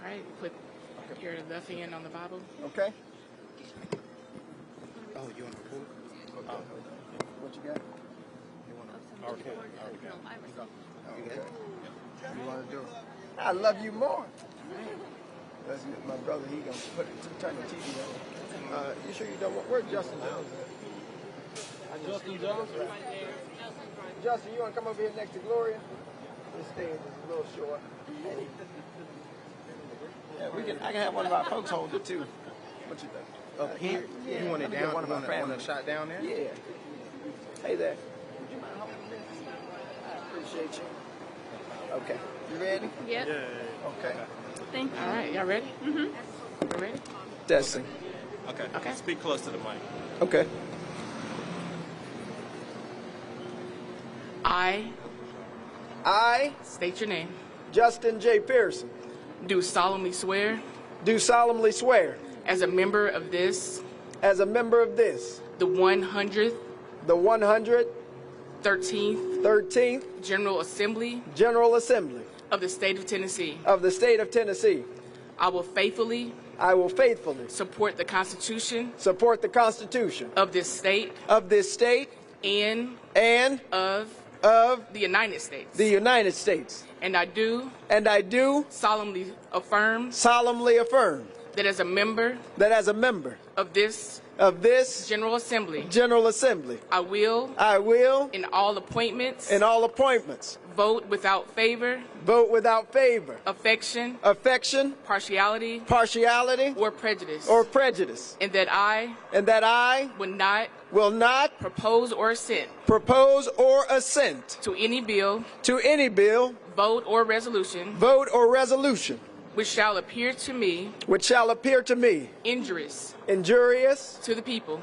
right, put your left hand on the Bible. Okay. Oh, you want to record? What you got? You want to record? Okay. You want to do it? I love you more. That's my brother. He gonna turn the TV on. You sure you don't want? Where's Justin Jones? Justin Jones? Justin, you want to come over here next to Gloria? This thing is a little short. Yeah, I can have one of our folks hold it too. What you think? Up here? Yeah, You want it down? one of our family want a shot down there? Yeah. Hey there. Would you mind holding this? I appreciate you. Okay. You ready? Yep. Yeah. Okay. Thank you. All right, y'all ready? Mm-hmm. You ready? Testing. Okay. Okay. Speak close to the mic. Okay. I State your name. Justin J. Pearson. Do solemnly swear, Do solemnly swear, as a member of this, as a member of this, the 113th the 113th General Assembly General Assembly of the State of Tennessee, of the State of Tennessee, I will faithfully support the Constitution of this state and and of of the United States. the United States. And I do solemnly affirm that as a member that as a member of this of this General Assembly, I will in all appointments, vote without favor, affection, partiality, or prejudice, and that I will not propose or assent to any bill, vote or resolution which shall appear to me injurious to the people,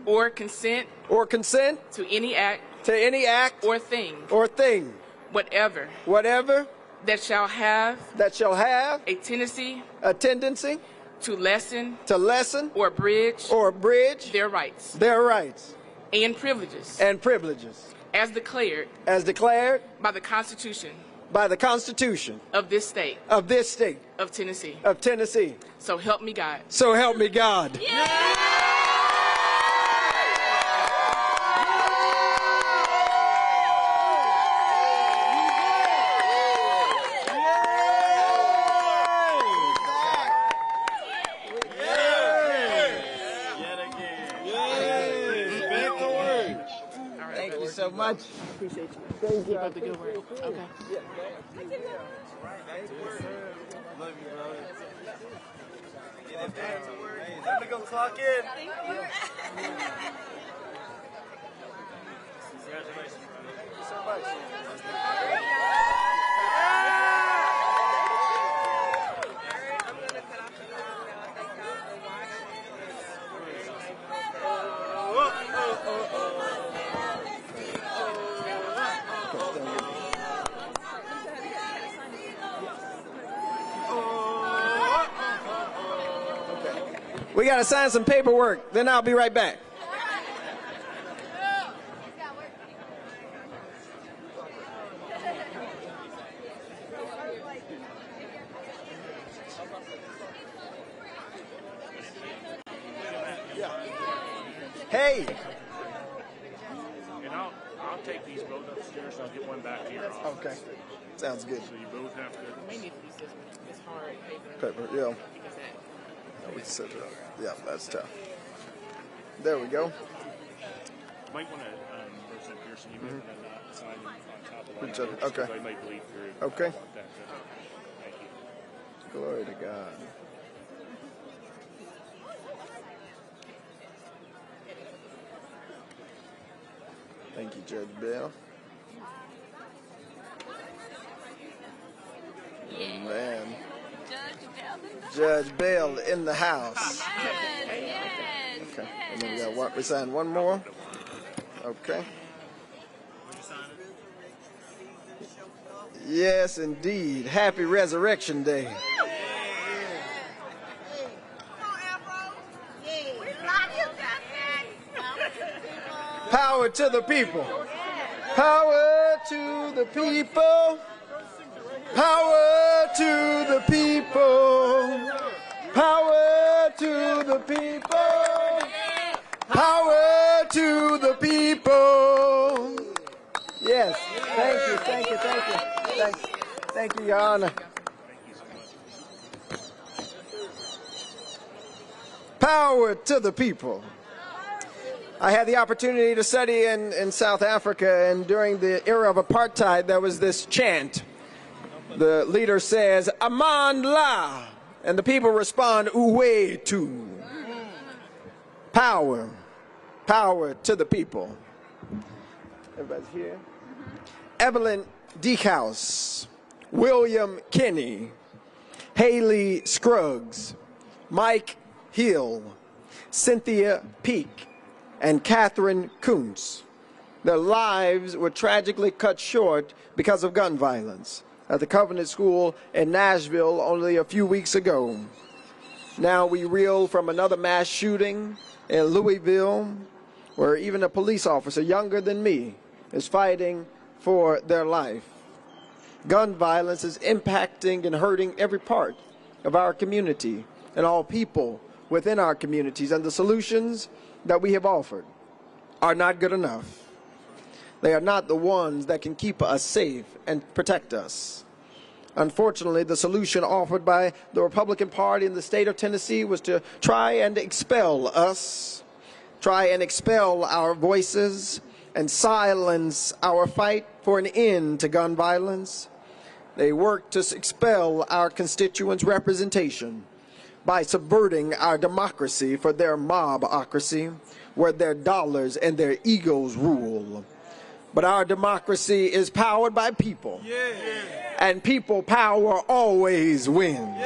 or consent to any act or thing whatever that shall have a tendency to lessen or abridge their rights and privileges as declared by the Constitution of this state of Tennessee. So help me God. So help me God. Thank you so much. Appreciate you. Thank you. Keep up the good work. Okay. Love you, brother. Time to go clock in. Thank you. Congratulations, brother. Thank you so much. We got to sign some paperwork. Then I'll be right back. Hey. And I'll take these both upstairs and I'll get one back to your office. Okay. Sounds good. So you both have to. May need to use this hard paper. Paper, yeah. Because that. We set it up. Yeah, that's tough. There we go. You might want to, Representative Pearson, you might want to not sign on top of Each other, that. okay. They might bleed through. Okay. Thank you. Glory to God. Thank you, Judge Bell. Man. Judge Bell in the house. Okay. And then we signed one more. Okay. Yes, indeed. Happy Resurrection Day. Power to the people. Power to the people. Power to the people. Power to the people. Power to the people. Yes. Thank you. Thank you. Thank you. Thank you, Your Honor. Power to the people. I had the opportunity to study in South Africa, and during the era of apartheid, there was this chant. The leader says, Amandla, and the people respond, Uwetu. Power. Power to the people. Everybody's here. Evelyn Deekhouse, William Kinney, Haley Scruggs, Mike Hill, Cynthia Peake, and Catherine Kuntz. Their lives were tragically cut short because of gun violence at the Covenant School in Nashville only a few weeks ago. Now we reel from another mass shooting in Louisville, where even a police officer younger than me is fighting for their life. Gun violence is impacting and hurting every part of our community and all people within our communities, and the solutions that we have offered are not good enough. They are not the ones that can keep us safe and protect us. Unfortunately, the solution offered by the Republican Party in the state of Tennessee was to try and expel us, try and expel our voices, and silence our fight for an end to gun violence. They worked to expel our constituents' representation by subverting our democracy for their mobocracy, where their dollars and their egos rule. But our democracy is powered by people, and people power always wins.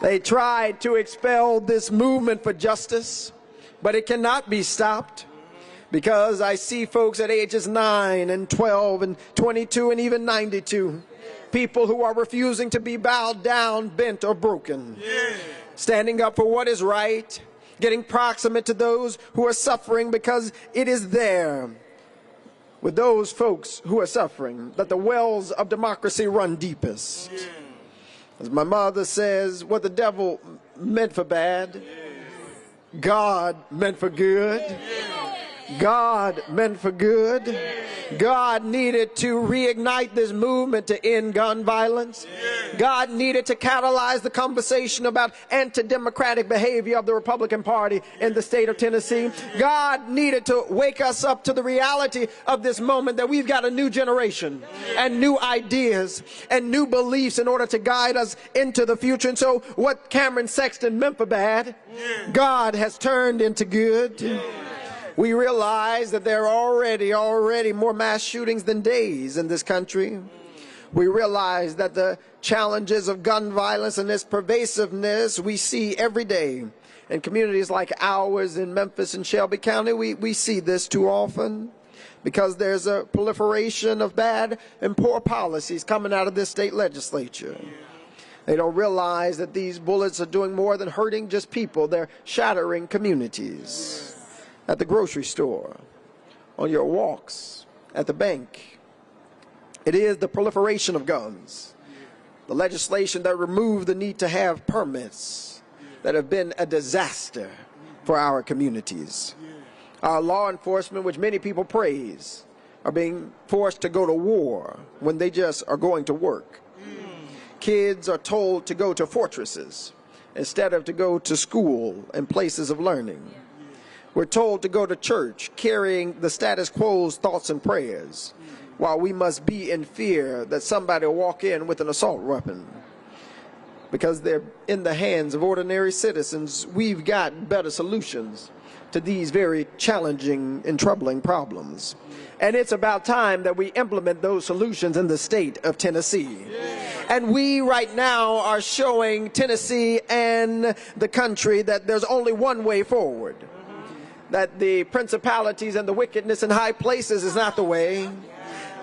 They tried to expel this movement for justice, but it cannot be stopped, because I see folks at ages 9 and 12 and 22 and even 92, people who are refusing to be bowed down, bent, or broken, standing up for what is right, getting proximate to those who are suffering, because it is there with those folks who are suffering that the wells of democracy run deepest. As my mother says, what the devil meant for bad, God meant for good. God meant for good. God needed to reignite this movement to end gun violence. God needed to catalyze the conversation about anti-democratic behavior of the Republican Party in the state of Tennessee. God needed to wake us up to the reality of this moment, that we've got a new generation and new ideas and new beliefs in order to guide us into the future. And so what Cameron Sexton meant for bad, God has turned into good. We realize that there are already more mass shootings than days in this country. We realize that the challenges of gun violence and its pervasiveness we see every day. In communities like ours in Memphis and Shelby County, we see this too often, because there's a proliferation of bad and poor policies coming out of this state legislature. They don't realize that these bullets are doing more than hurting just people. They're shattering communities. At the grocery store, on your walks, at the bank. It is the proliferation of guns, the legislation that removed the need to have permits, that have been a disaster for our communities. Our law enforcement, which many people praise, are being forced to go to war when they just are going to work. Kids are told to go to fortresses instead of to go to school and places of learning. We're told to go to church carrying the status quo's thoughts and prayers, while we must be in fear that somebody will walk in with an assault weapon. Because they're in the hands of ordinary citizens, we've got better solutions to these very challenging and troubling problems. And it's about time that we implement those solutions in the state of Tennessee. And we right now are showing Tennessee and the country that there's only one way forward. That the principalities and the wickedness in high places is not the way.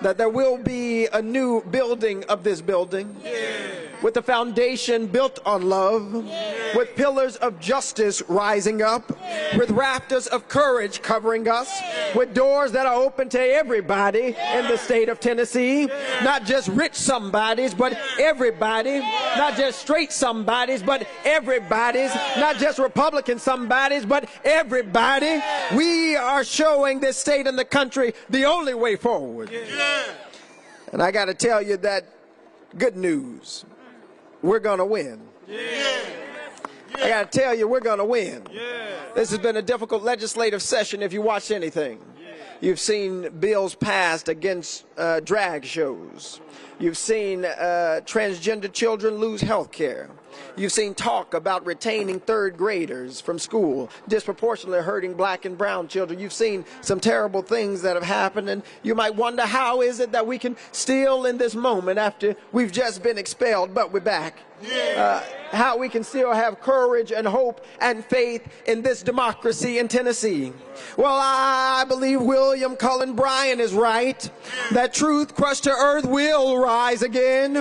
That there will be a new building of this building. with the foundation built on love, with pillars of justice rising up, with rafters of courage covering us, with doors that are open to everybody in the state of Tennessee, not just rich somebodies, but everybody, not just straight somebodies, but everybody's, not just Republican somebodies, but everybody. We are showing this state and the country the only way forward. And I got to tell you that good news, we're going to win. I got to tell you, we're going to win. This has been a difficult legislative session if you watch anything. You've seen bills passed against drag shows. You've seen transgender children lose health care. You've seen talk about retaining third graders from school, disproportionately hurting black and brown children. You've seen some terrible things that have happened, and you might wonder, how is it that we can still in this moment, after we've just been expelled, but we're back? How we can still have courage and hope and faith in this democracy in Tennessee. Well, I believe William Cullen Bryant is right, that truth crushed to earth will rise again.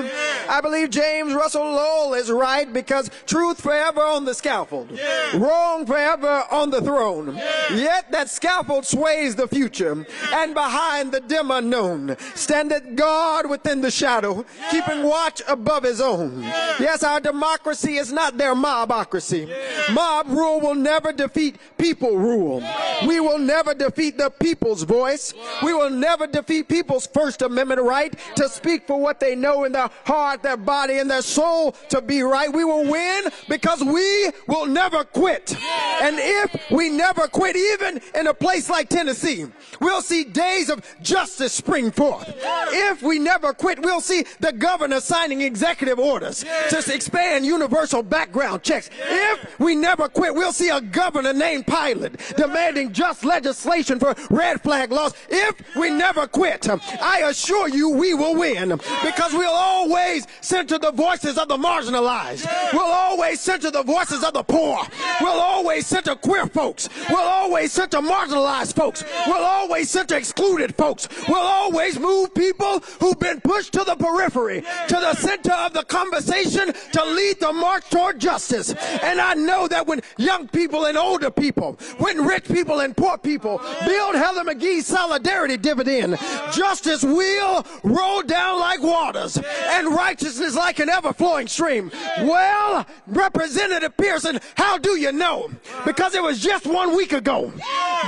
I believe James Russell Lowell is right, because truth forever on the scaffold, wrong forever on the throne. Yet that scaffold sways the future, and behind the dim unknown standeth God within the shadow, keeping watch above his own. Yes, our democracy is not their mobocracy. Mob rule will never defeat people rule. We will never defeat the people's voice. We will never defeat people's First Amendment right to speak for what they know in their heart, their body, and their soul to be right. We will win because we will never quit. And if we never quit, even in a place like Tennessee, we'll see days of justice spring forth. If we never quit, we'll see the governor signing executive orders to expand universal background checks. If we never quit, we'll see a governor named Pilot demanding just legislation for red flag laws. If we never quit, I assure you we will win, because we'll always center the voices of the marginalized. We'll always center the voices of the poor. We'll always center queer folks. We'll always center marginalized folks. We'll always center excluded folks. We'll always move people who've been pushed to the periphery to the center of the conversation to lead the march toward justice. And I know that when young people and older people, when rich people and poor people build Heather McGhee's solidarity dividend, justice will roll down like waters and righteousness like an ever-flowing stream. Well, Representative Pearson, how do you know? Because it was just 1 week ago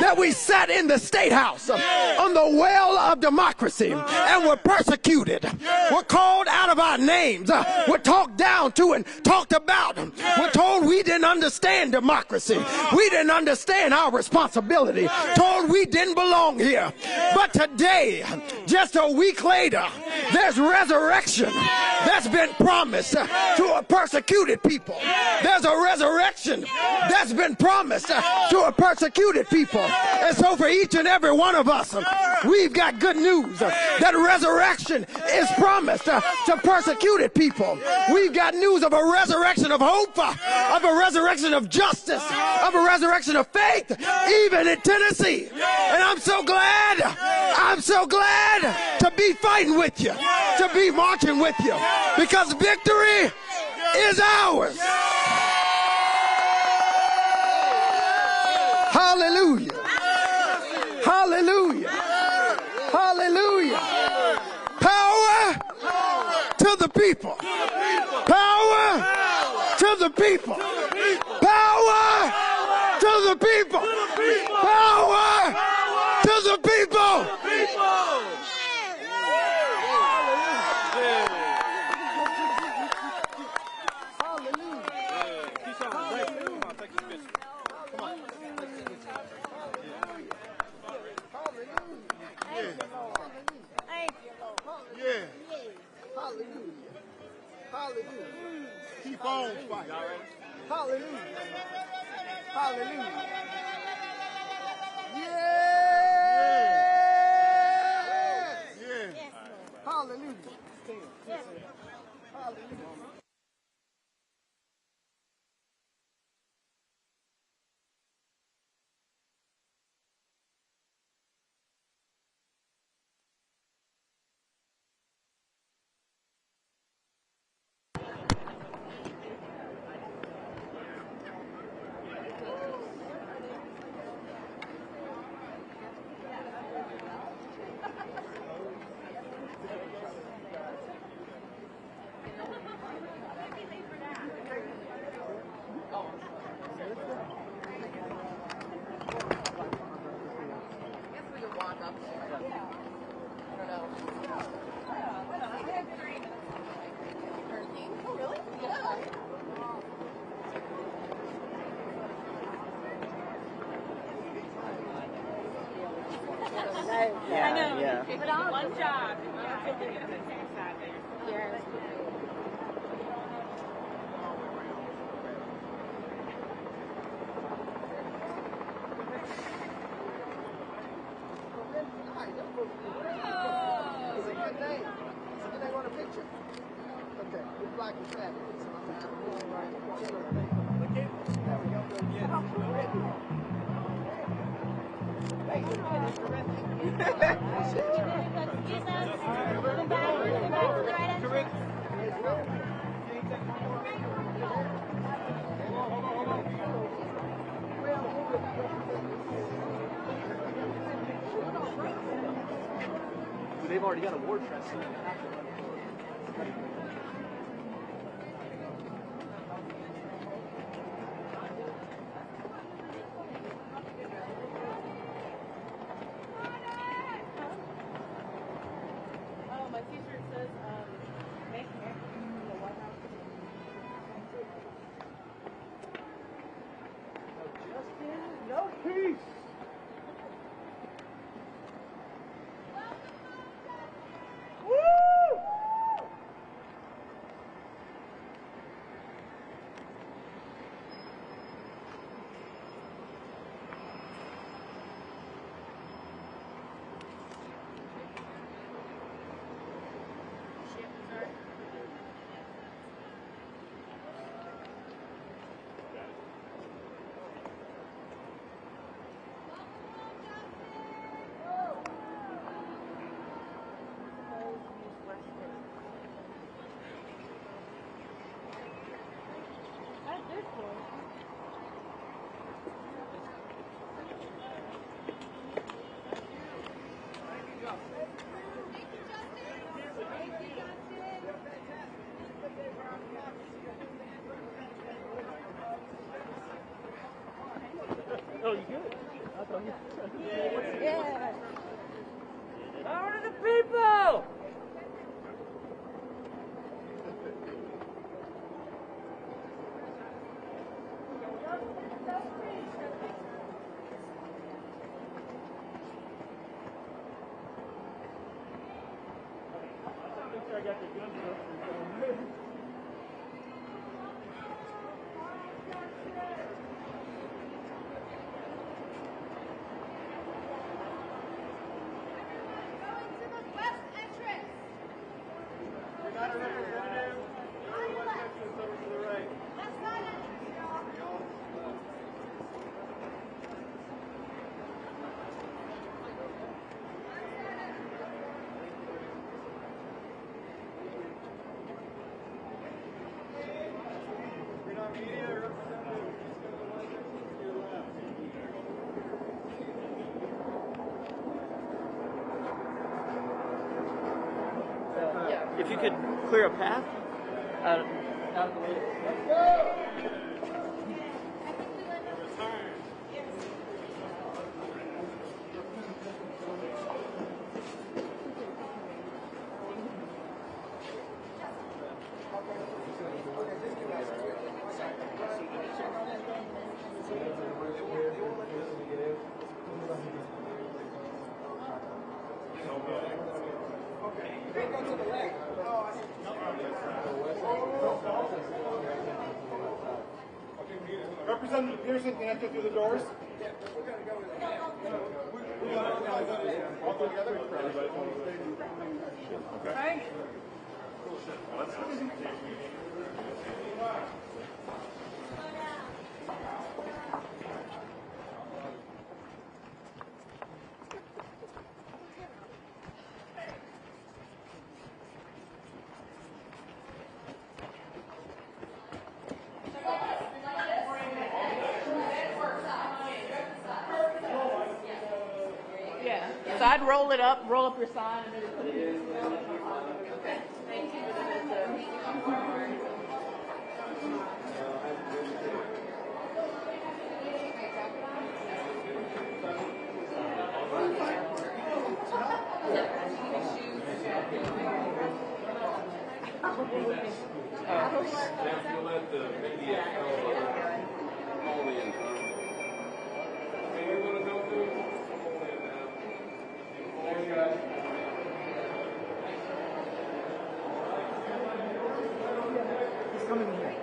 that we sat in the State House on the well of democracy and were persecuted. We're called out of our names. We're talked down to and talked about. We're told we didn't understand democracy. We didn't understand our responsibility. Told we didn't belong here. But today, just a week later, there's resurrection that's been promised to a persecuted people. There's a resurrection that's been promised to a persecuted people. And so for each and every one of us, we've got good news. That resurrection is promised to persecuted people. We've got news of a resurrection of hope, of a resurrection of justice, of a resurrection of faith, even in Tennessee. And I'm so glad to be fighting with you, to be marching with you, because victory is ours. Hallelujah. Hallelujah. Hallelujah. Power to the people. Power to the people. Power to the people. Power to the people. Hallelujah. Keep on fighting. Hallelujah. Hallelujah. Yeah. Yeah. Hallelujah. Hallelujah. I know. Yeah. But I'll one job. Yeah. Is it your name? Is it your name on the picture? Okay, it's black and fat. So I'm going to have a right. There we go. They've already got a ward press. Oh, my t-shirt says, make America the White House. Justin, no peace. Oh, you good? I thought you yeah. Power to the people! I got the gun If you could clear a path out of the way. Let's go! Representative Pearson, can you enter through the doors? All go together? Okay. Yeah. So I'd roll up your sign, and then put it in. Okay. Thank you. Come in here.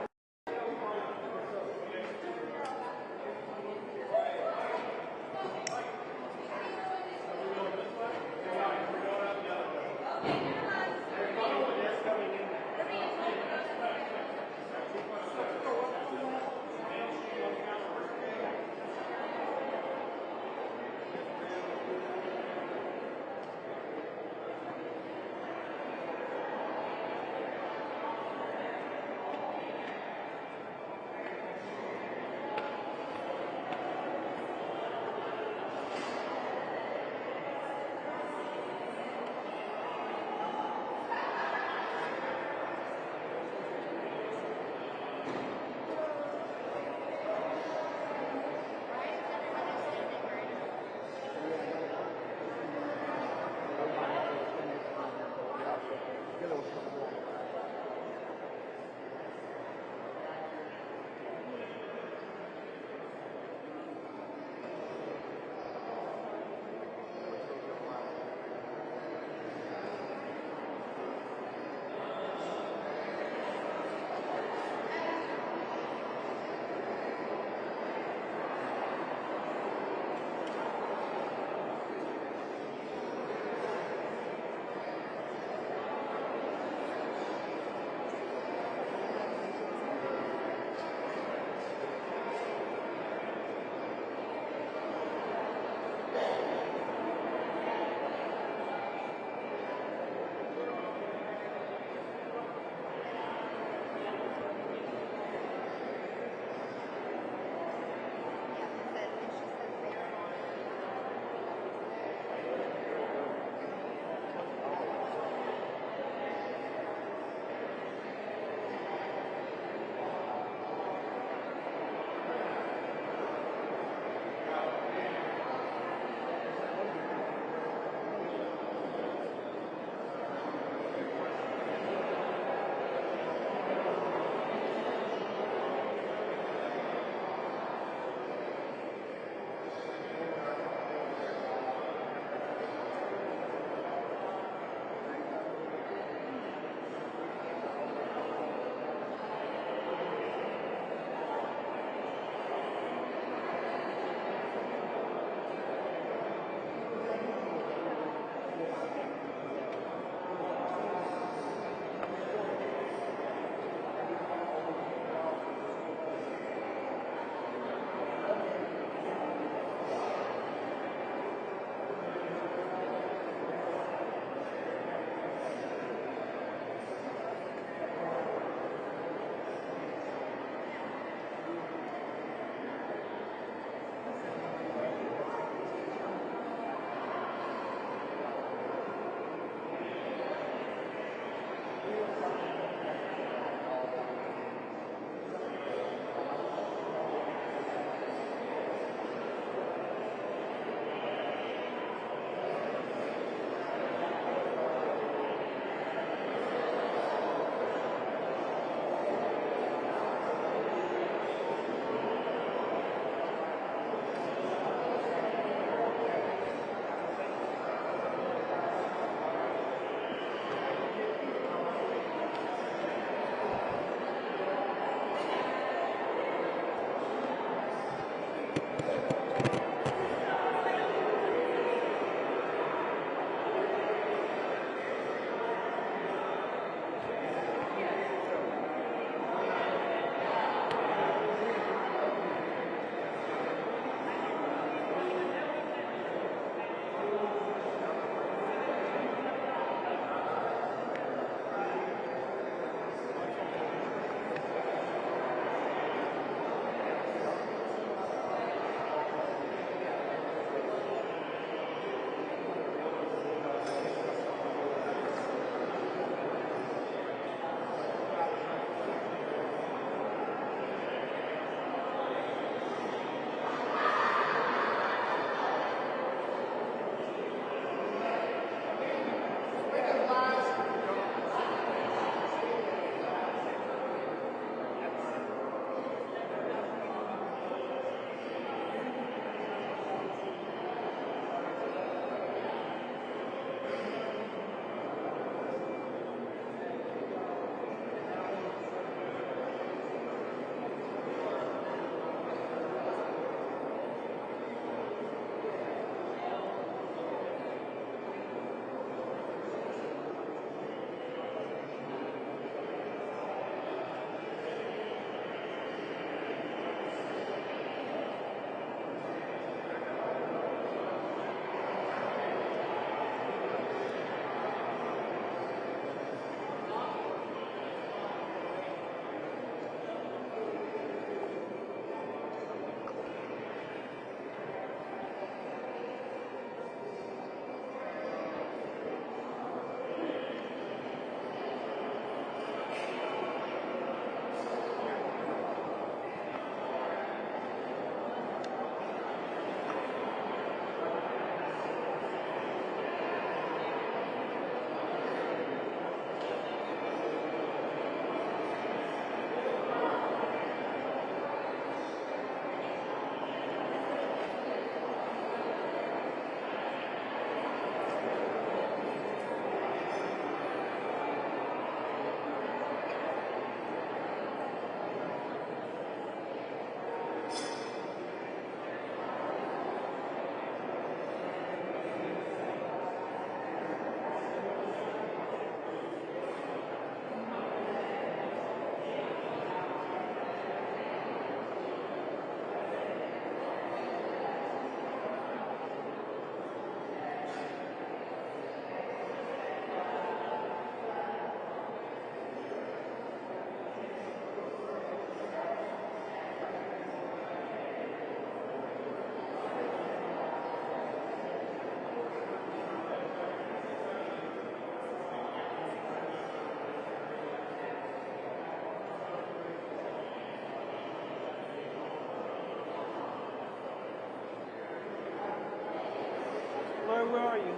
you?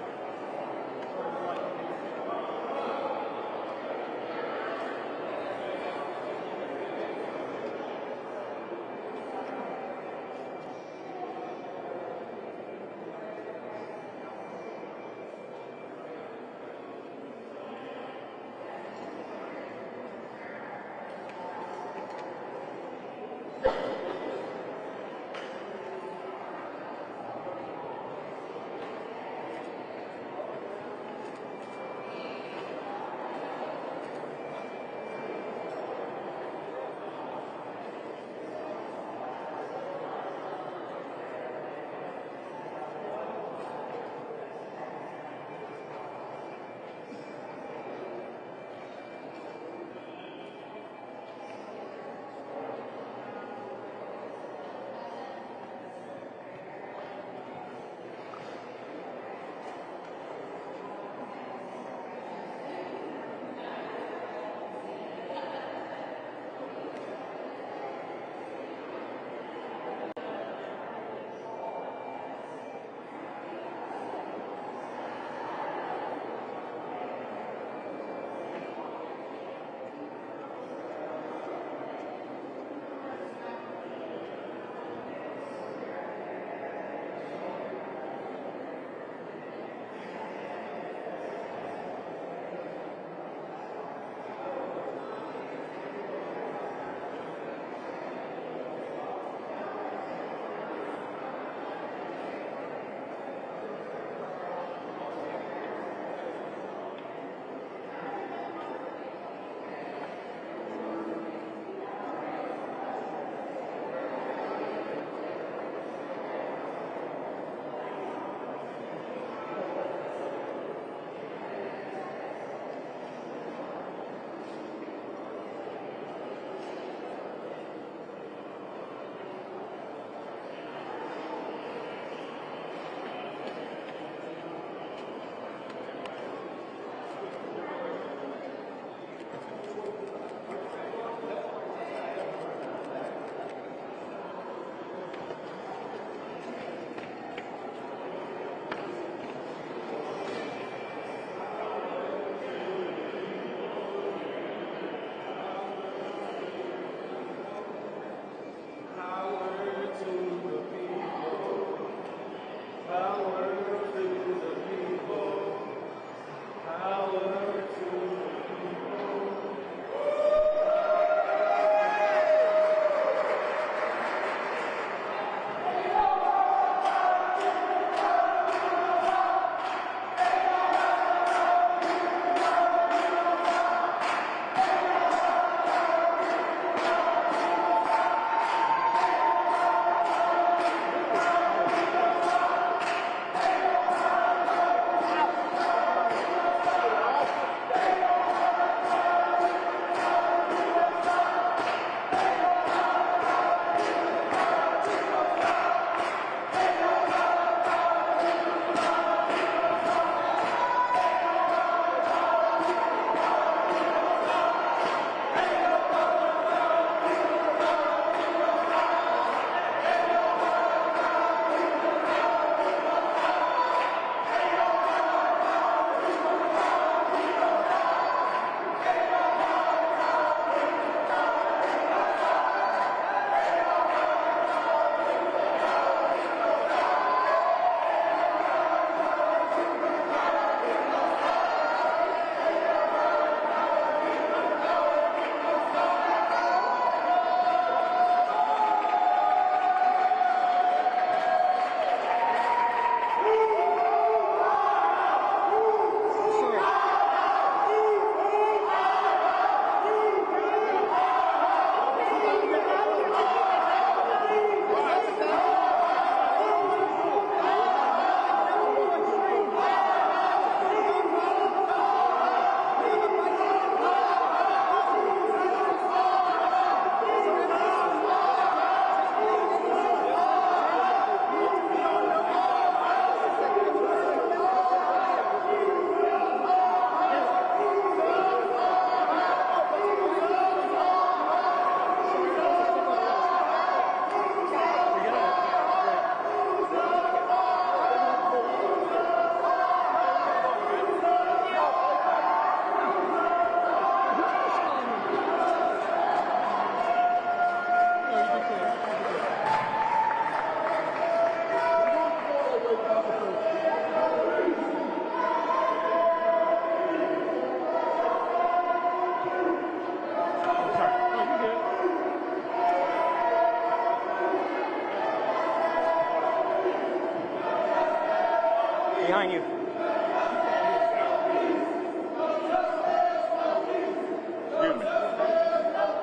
behind you.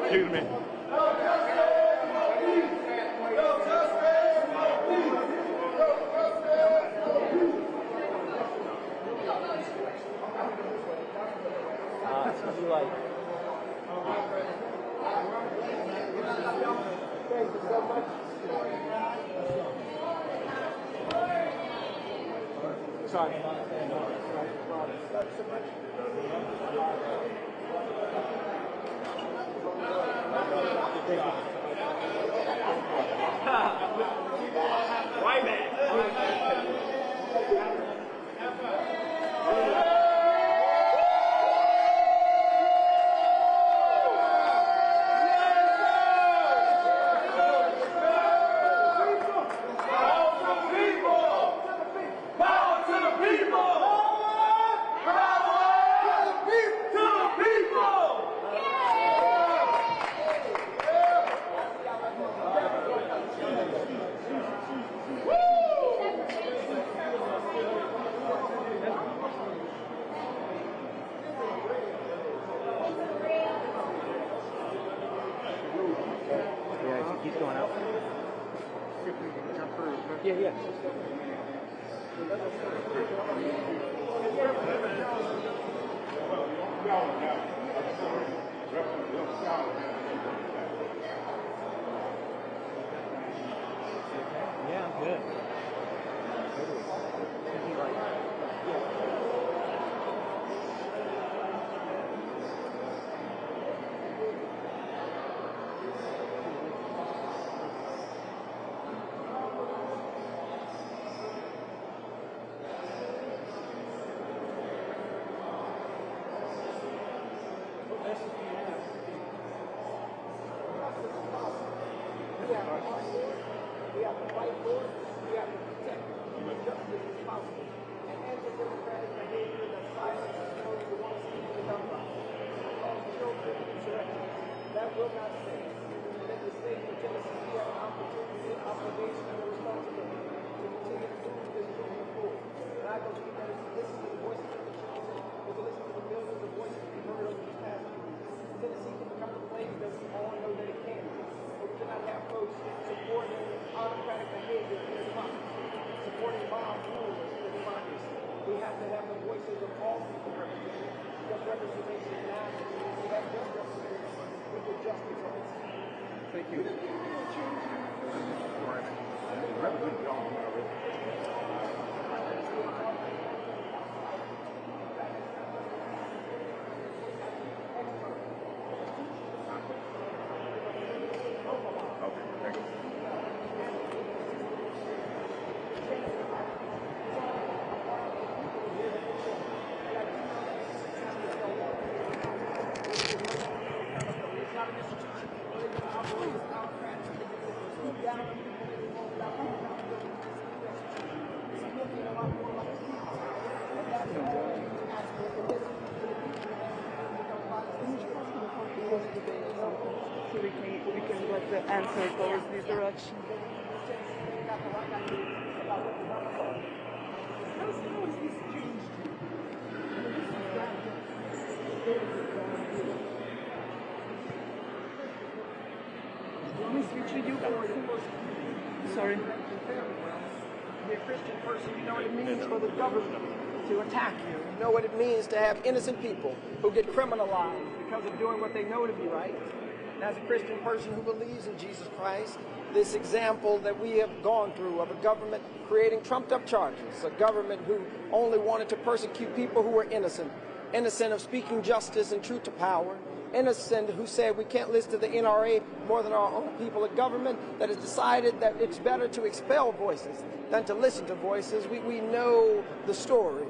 Excuse me. It's gonna be like. Thank you so much. Sorry. White man. He's going out. Yeah. Yeah, I'm good. We have to fight for it. We have to protect it. Justice is possible. And anti-democratic behavior that silences those who want to see the government cause children insurrection. That will not stand. And in the state of Tennessee, we have an opportunity, obligation, and a responsibility to continue to move this movement forward. And I believe that if we listen to the voices of the children, if we listen to the millions of voices we've heard over these past few weeks, Tennessee can become the place that we all know that it can be. But we cannot have folks supporting autocratic behavior in democracy, supporting mob rule in democracy. We have to have the voices of all people represented. Just representation nationally. We have just representation with justice on its side. Thank you. So we can let the answer towards this direction. How has this changed Sorry. Be a Christian person, you know what it means for the government to attack you. You know what it means to have innocent people who get criminalized because of doing what they know to be right. And as a Christian person who believes in Jesus Christ, this example that we have gone through of a government creating trumped-up charges, a government who only wanted to persecute people who were innocent of speaking justice and truth to power, innocent who said we can't listen to the NRA more than our own people, a government that has decided that it's better to expel voices than to listen to voices. We know the story,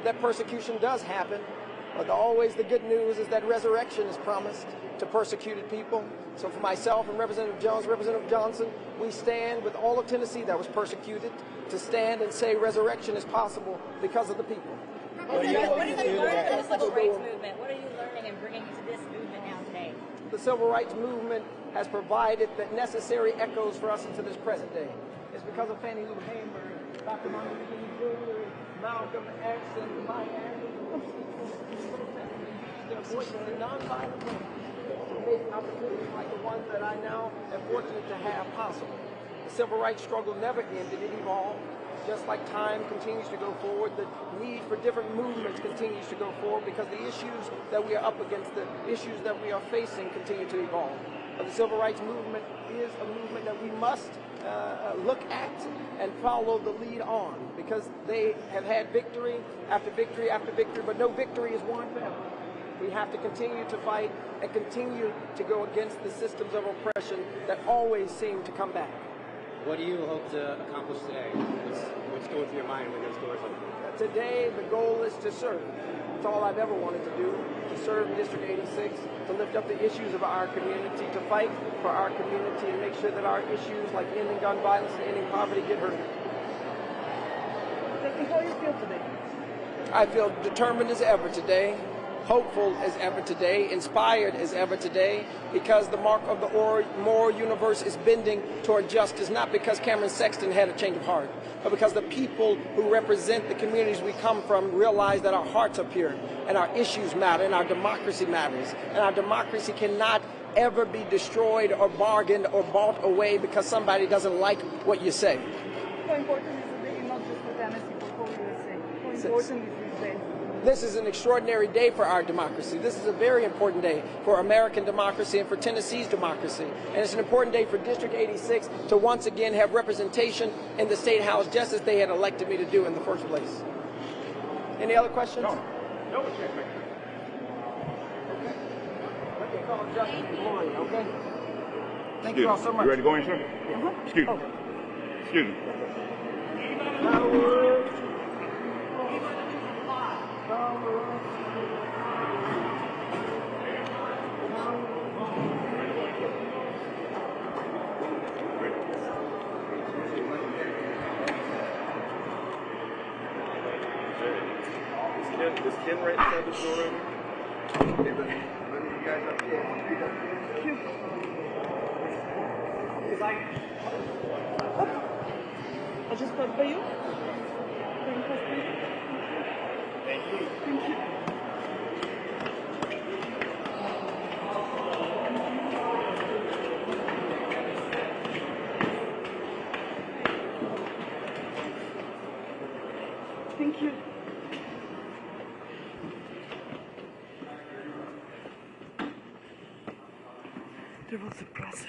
that persecution does happen, but always the good news is that resurrection is promised to persecuted people. So for myself and Representative Jones, Representative Johnson, we stand with all of Tennessee that was persecuted to stand and say resurrection is possible because of the people. What have you learned from the civil rights movement? What are you learning and bringing to this movement now today? The civil rights movement has provided the necessary echoes for us into this present day. It's because of Fannie Lou Hamer, Dr. Martin Luther King Jr., Malcolm X and Miami, their voices in nonviolent ways to make opportunities like the ones that I now am fortunate to have possible. The civil rights struggle never ended, it evolved. Just like time continues to go forward, the need for different movements continues to go forward because the issues that we are up against, the issues that we are facing continue to evolve. But the civil rights movement is a movement that we must look at and follow the lead on because they have had victory after victory after victory, but no victory is won forever. We have to continue to fight and continue to go against the systems of oppression that always seem to come back. What do you hope to accomplish today? What's going through your mind when those doors open? Today, the goal is to serve. It's all I've ever wanted to do, to serve District 86, to lift up the issues of our community, to fight for our community and make sure that our issues like ending gun violence and ending poverty get heard. How do you feel today? I feel determined as ever today, hopeful as ever today, inspired as ever today, because the mark of the moral universe is bending toward justice, not because Cameron Sexton had a change of heart, but because the people who represent the communities we come from realize that our hearts are pure, and our issues matter, and our democracy matters, and our democracy cannot ever be destroyed or bargained or bought away because somebody doesn't like what you say. How important is the day, not just for Tennessee, but for USA? How important is this day? This is an extraordinary day for our democracy. This is a very important day for American democracy and for Tennessee's democracy. And it's an important day for District 86 to once again have representation in the State House just as they had elected me to do in the first place. Any other questions? No, we can't make it. Okay. Let me call Justin in the morning, okay? Thank you all so much. You ready to go in, sir? Excuse me. Excuse me. Is Ken right inside this door right here? You guys up here. I'll just start by you. Thank you. Thank you. Thank you. There was a presser.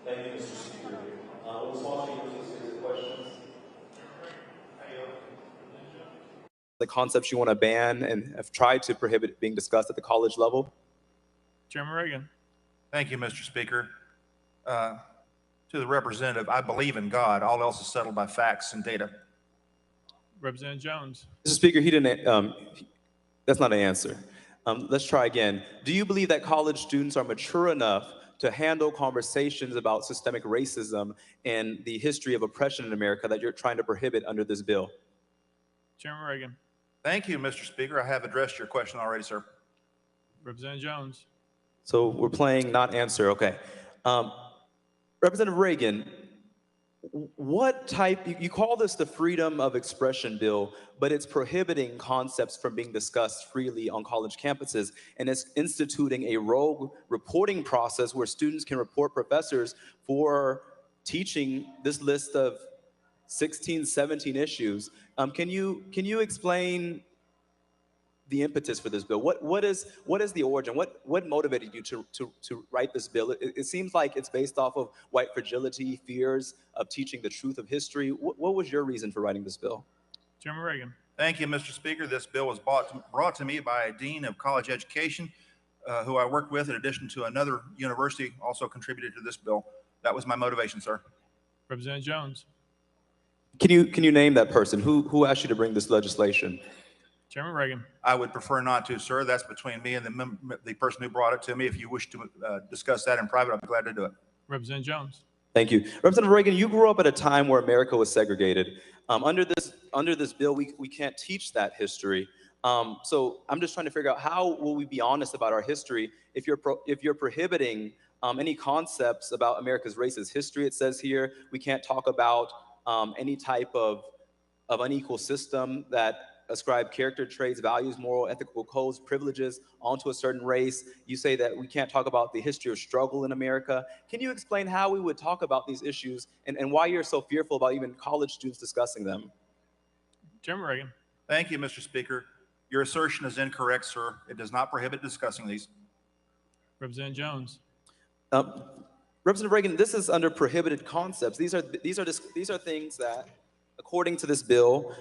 Thank you, Mr. Speaker. Ms. Washington, please take the questions. The concepts you want to ban and have tried to prohibit being discussed at the college level? Chairman Reagan. Thank you, Mr. Speaker. To the representative, I believe in God. All else is settled by facts and data. Representative Jones. Mr. Speaker, he didn't. That's not an answer. Let's try again. Do you believe that college students are mature enough to handle conversations about systemic racism and the history of oppression in America that you're trying to prohibit under this bill? Chairman Reagan. Thank you, Mr. Speaker. I have addressed your question already, sir. Representative Jones. So we're playing not answer, okay. Representative Reagan, what type, you call this the freedom of expression bill, but it's prohibiting concepts from being discussed freely on college campuses, and it's instituting a rogue reporting process where students can report professors for teaching this list of 16, 17 issues. Can you explain the impetus for this bill? What is the origin? What motivated you to write this bill? It seems like it's based off of white fragility, fears of teaching the truth of history. What was your reason for writing this bill? Chairman Reagan. Thank you, Mr. Speaker. This bill was brought to me by a dean of college education who I worked with in addition to another university also contributed to this bill. That was my motivation, sir. Representative Jones. Can you name that person? Who asked you to bring this legislation? Chairman Reagan. I would prefer not to, sir. That's between me and the person who brought it to me. If you wish to discuss that in private, I'd be glad to do it. Representative Jones. Thank you. Representative Reagan, you grew up at a time where America was segregated. Under this bill, we can't teach that history. So I'm just trying to figure out how will we be honest about our history if you're prohibiting any concepts about America's racist history. It says here we can't talk about any type of unequal system that ascribe character traits, values, moral, ethical codes, privileges onto a certain race. You say that we can't talk about the history of struggle in America. Can you explain how we would talk about these issues and why you're so fearful about even college students discussing them? Chairman Reagan. Thank you, Mr. Speaker. Your assertion is incorrect, sir. It does not prohibit discussing these. Representative Jones. Representative Reagan, this is under prohibited concepts. These are things that, according to this bill,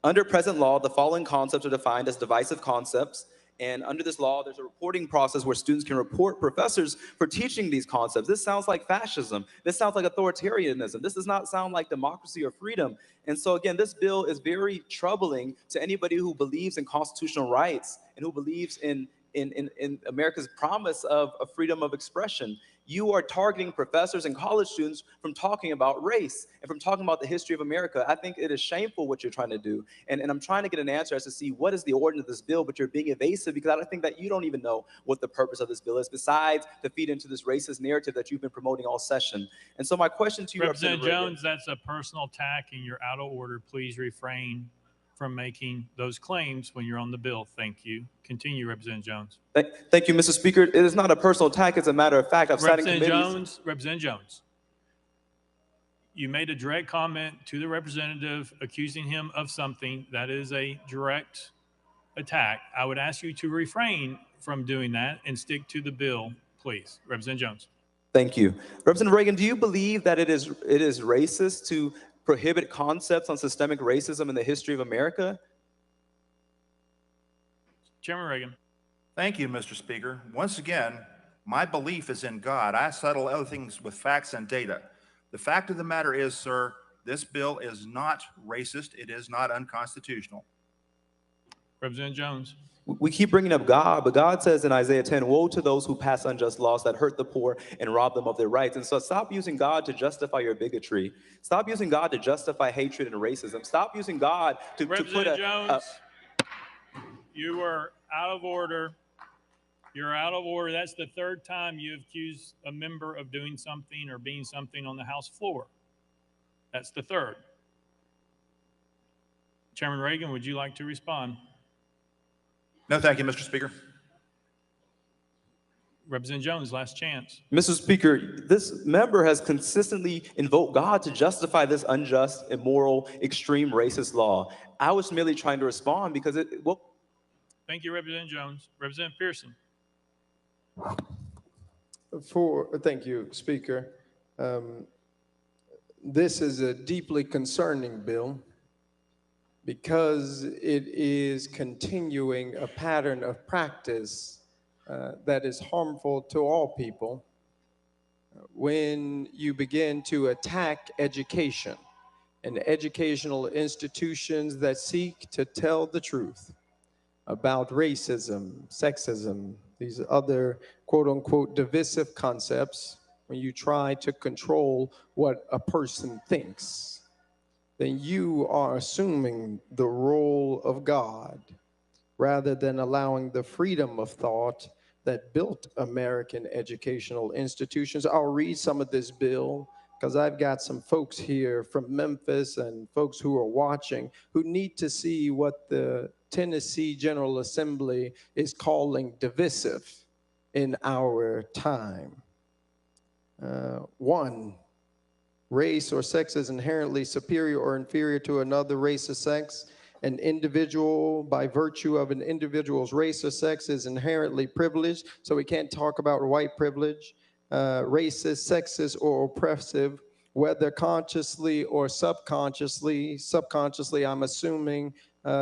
under present law, the following concepts are defined as divisive concepts. And under this law, there's a reporting process where students can report professors for teaching these concepts. This sounds like fascism. This sounds like authoritarianism. This does not sound like democracy or freedom. And so again, this bill is very troubling to anybody who believes in constitutional rights and who believes in in America's promise of freedom of expression. You are targeting professors and college students from talking about race and from talking about the history of America. I think it is shameful what you're trying to do. And I'm trying to get an answer as to see what is the origin of this bill, but you're being evasive because I don't think that you don't even know what the purpose of this bill is, besides to feed into this racist narrative that you've been promoting all session. And so my question to you, Representative Jones, that's a personal attack and you're out of order. Please refrain from making those claims when you're on the bill. Thank you. Continue, Representative Jones. Thank you, Mr. Speaker. It is not a personal attack. It's a matter of fact. I've sat in committees. Representative Jones, you made a direct comment to the representative accusing him of something. That is a direct attack. I would ask you to refrain from doing that and stick to the bill, please. Representative Jones. Thank you. Representative Reagan, do you believe that it is racist to prohibit concepts on systemic racism in the history of America? Chairman Reagan. Thank you, Mr. Speaker. Once again, my belief is in God. I settle other things with facts and data. The fact of the matter is, sir, this bill is not racist. It is not unconstitutional. Representative Jones. We keep bringing up God, but God says in Isaiah 10, woe to those who pass unjust laws that hurt the poor and rob them of their rights. And so stop using God to justify your bigotry. Stop using God to justify hatred and racism. Stop using God to put Jones, you are out of order. You're out of order. That's the third time you've accused a member of doing something or being something on the House floor. That's the third. Chairman Reagan, would you like to respond? No, thank you, Mr. Speaker. Representative Jones, last chance. Mr. Speaker, this member has consistently invoked God to justify this unjust, immoral, extreme racist law. I was merely trying to respond because Thank you, Representative Jones. Representative Pearson. Thank you, Speaker. This is a deeply concerning bill because it is continuing a pattern of practice that is harmful to all people. When you begin to attack education and educational institutions that seek to tell the truth about racism, sexism, these other quote-unquote divisive concepts, when you try to control what a person thinks, then you are assuming the role of God rather than allowing the freedom of thought that built American educational institutions. I'll read some of this bill because I've got some folks here from Memphis and folks who are watching who need to see what the Tennessee General Assembly is calling divisive in our time. 1, race or sex is inherently superior or inferior to another race or sex. An individual, by virtue of an individual's race or sex, is inherently privileged, so we can't talk about white privilege. Racist, sexist, or oppressive, whether consciously or subconsciously. Subconsciously, I'm assuming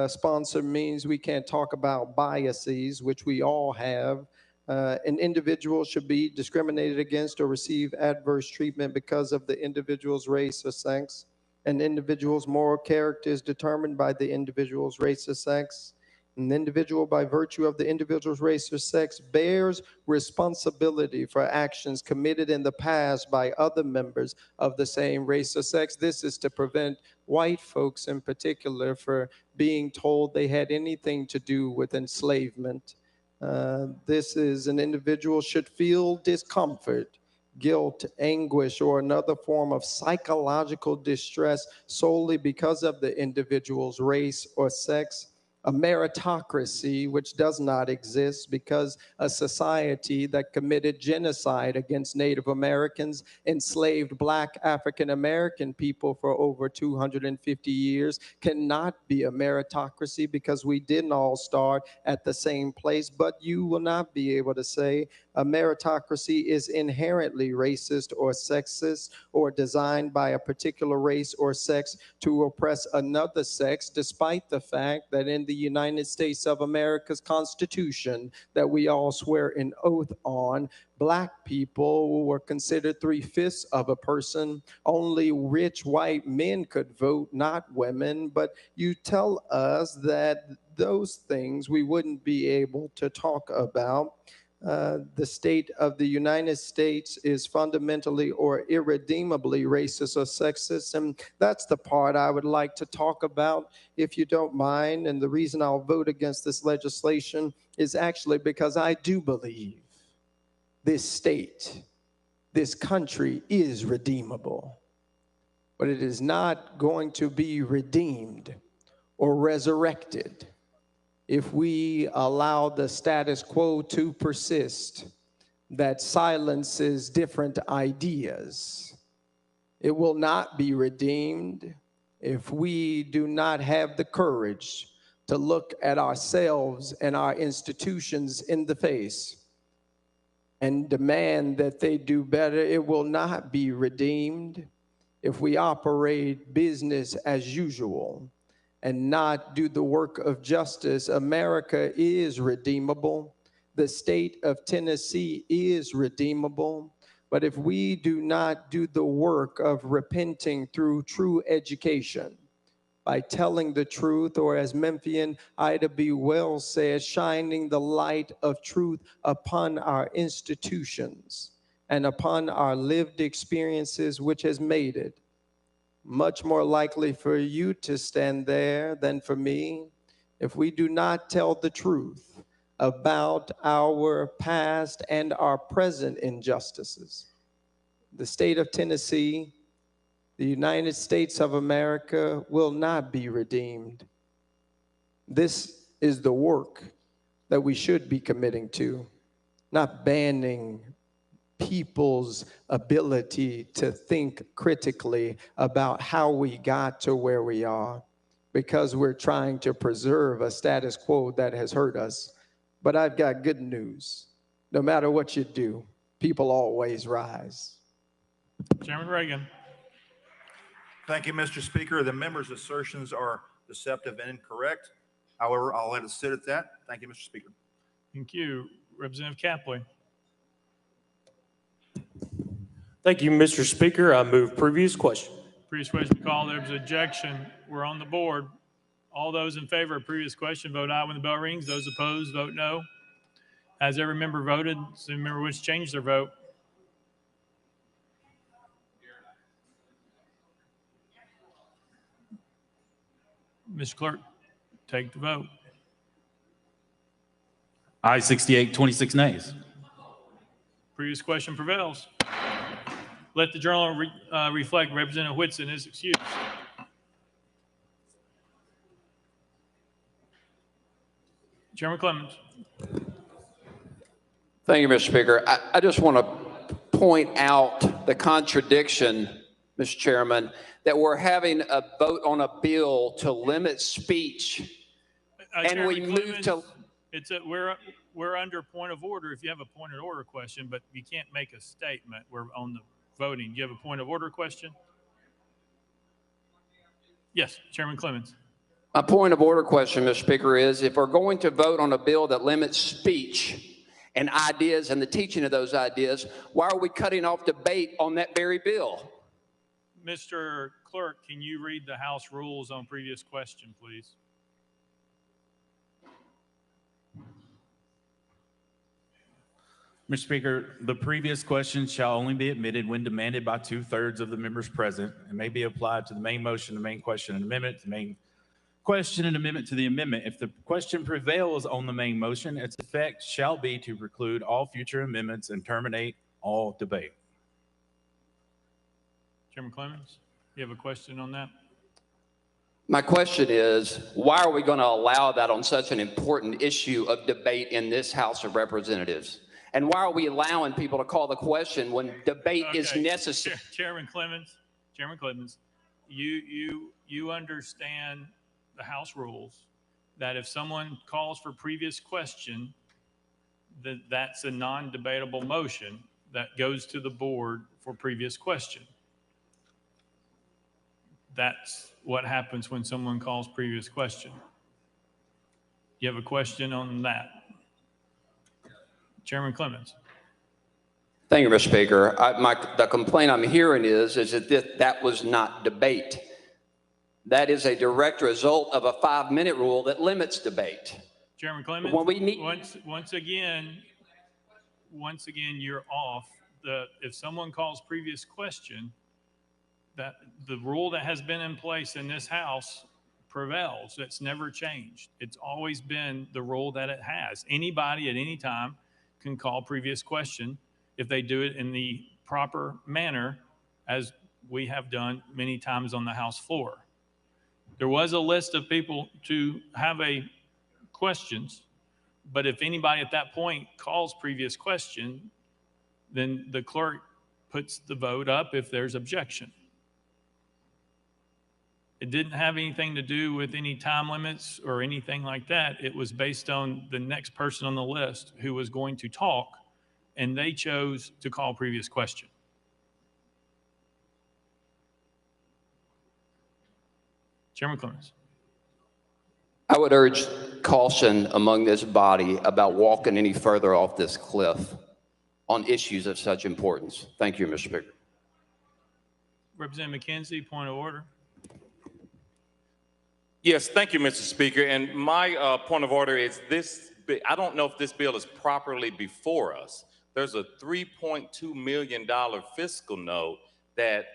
sponsor means we can't talk about biases, which we all have. An individual should be discriminated against or receive adverse treatment because of the individual's race or sex. An individual's moral character is determined by the individual's race or sex. An individual, by virtue of the individual's race or sex, bears responsibility for actions committed in the past by other members of the same race or sex. This is to prevent white folks in particular for being told they had anything to do with enslavement. This is an individual should feel discomfort, guilt, anguish, or another form of psychological distress solely because of the individual's race or sex. A meritocracy which does not exist because a society that committed genocide against Native Americans, enslaved Black African American people for over 250 years cannot be a meritocracy because we didn't all start at the same place. But you will not be able to say a meritocracy is inherently racist or sexist or designed by a particular race or sex to oppress another sex, despite the fact that in the the United States of America's Constitution that we all swear an oath on, Black people were considered 3/5 of a person. Only rich white men could vote, not women. But you tell us that those things we wouldn't be able to talk about. The state of the United States is fundamentally or irredeemably racist or sexist. And that's the part I would like to talk about, if you don't mind. And the reason I'll vote against this legislation is actually because I do believe this state, this country is redeemable. But it is not going to be redeemed or resurrected if we allow the status quo to persist that silences different ideas. It will not be redeemed if we do not have the courage to look at ourselves and our institutions in the face and demand that they do better. It will not be redeemed if we operate business as usual and not do the work of justice. America is redeemable. The state of Tennessee is redeemable. But if we do not do the work of repenting through true education, by telling the truth, or as Memphian Ida B. Wells says, shining the light of truth upon our institutions and upon our lived experiences, which has made it much more likely for you to stand there than for me, if we do not tell the truth about our past and our present injustices. The state of Tennessee, the United States of America, will not be redeemed. This is the work that we should be committing to, not banning people's ability to think critically about how we got to where we are, because we're trying to preserve a status quo that has hurt us. But I've got good news. No matter what you do, people always rise. Chairman Reagan. Thank you, Mr. Speaker. The member's assertions are deceptive and incorrect. However, I'll let it sit at that. Thank you, Mr. Speaker. Thank you. Representative Capley. Thank you, Mr. Speaker. I move previous question. Previous question called. There's objection. We're on the board. All those in favor of previous question vote aye when the bell rings. Those opposed vote no. Has every member voted? So the member wish to change their vote. Mr. Clerk, take the vote. Aye 68, 26 nays. Previous question prevails. Let the journal reflect Representative Whitson is excused. Chairman Clemens. Thank you, Mr. Speaker. I just want to point out the contradiction, Mr. Chairman, that we're having a vote on a bill to limit speech, and Chairman we move Clemens, to. It's we're under point of order. If you have a point of order question, but you can't make a statement. We're on the voting. Do you have a point of order question? Yes, Chairman Clemens. My point of order question, Mr. Speaker, is if we're going to vote on a bill that limits speech and ideas and the teaching of those ideas, why are we cutting off debate on that very bill? Mr. Clerk, can you read the House rules on previous question, please? Mr. Speaker, the previous question shall only be admitted when demanded by 2/3 of the members present and may be applied to the main motion, the main question, and amendment, the main question and amendment to the amendment. If the question prevails on the main motion, its effect shall be to preclude all future amendments and terminate all debate. Chairman Clemens, you have a question on that? My question is, why are we going to allow that on such an important issue of debate in this House of Representatives? And why are we allowing people to call the question when debate is necessary? Chairman Clemens, you understand the House rules that if someone calls for previous question, that's a non-debatable motion that goes to the board for previous question. That's what happens when someone calls previous question. You have a question on that? Chairman Clemens. Thank you, Mr. Speaker. The complaint I'm hearing is that that was not debate. That is a direct result of a 5-minute rule that limits debate. Chairman Clemens, when we need once again, you're off. If someone calls previous question, that the rule that has been in place in this House prevails. It's never changed. It's always been the rule that it has. Anybody at any time can call previous question if they do it in the proper manner, as we have done many times on the House floor. There was a list of people to have questions, but if anybody at that point calls previous question, then the clerk puts the vote up if there's objection. It didn't have anything to do with any time limits or anything like that. It was based on the next person on the list who was going to talk, and they chose to call previous question. Chairman Clemens. I would urge caution among this body about walking any further off this cliff on issues of such importance. Thank you, Mr. Speaker. Representative McKenzie, point of order. Yes, thank you, Mr. Speaker. And my point of order is this. I don't know if this bill is properly before us. There's a $3.2 million fiscal note that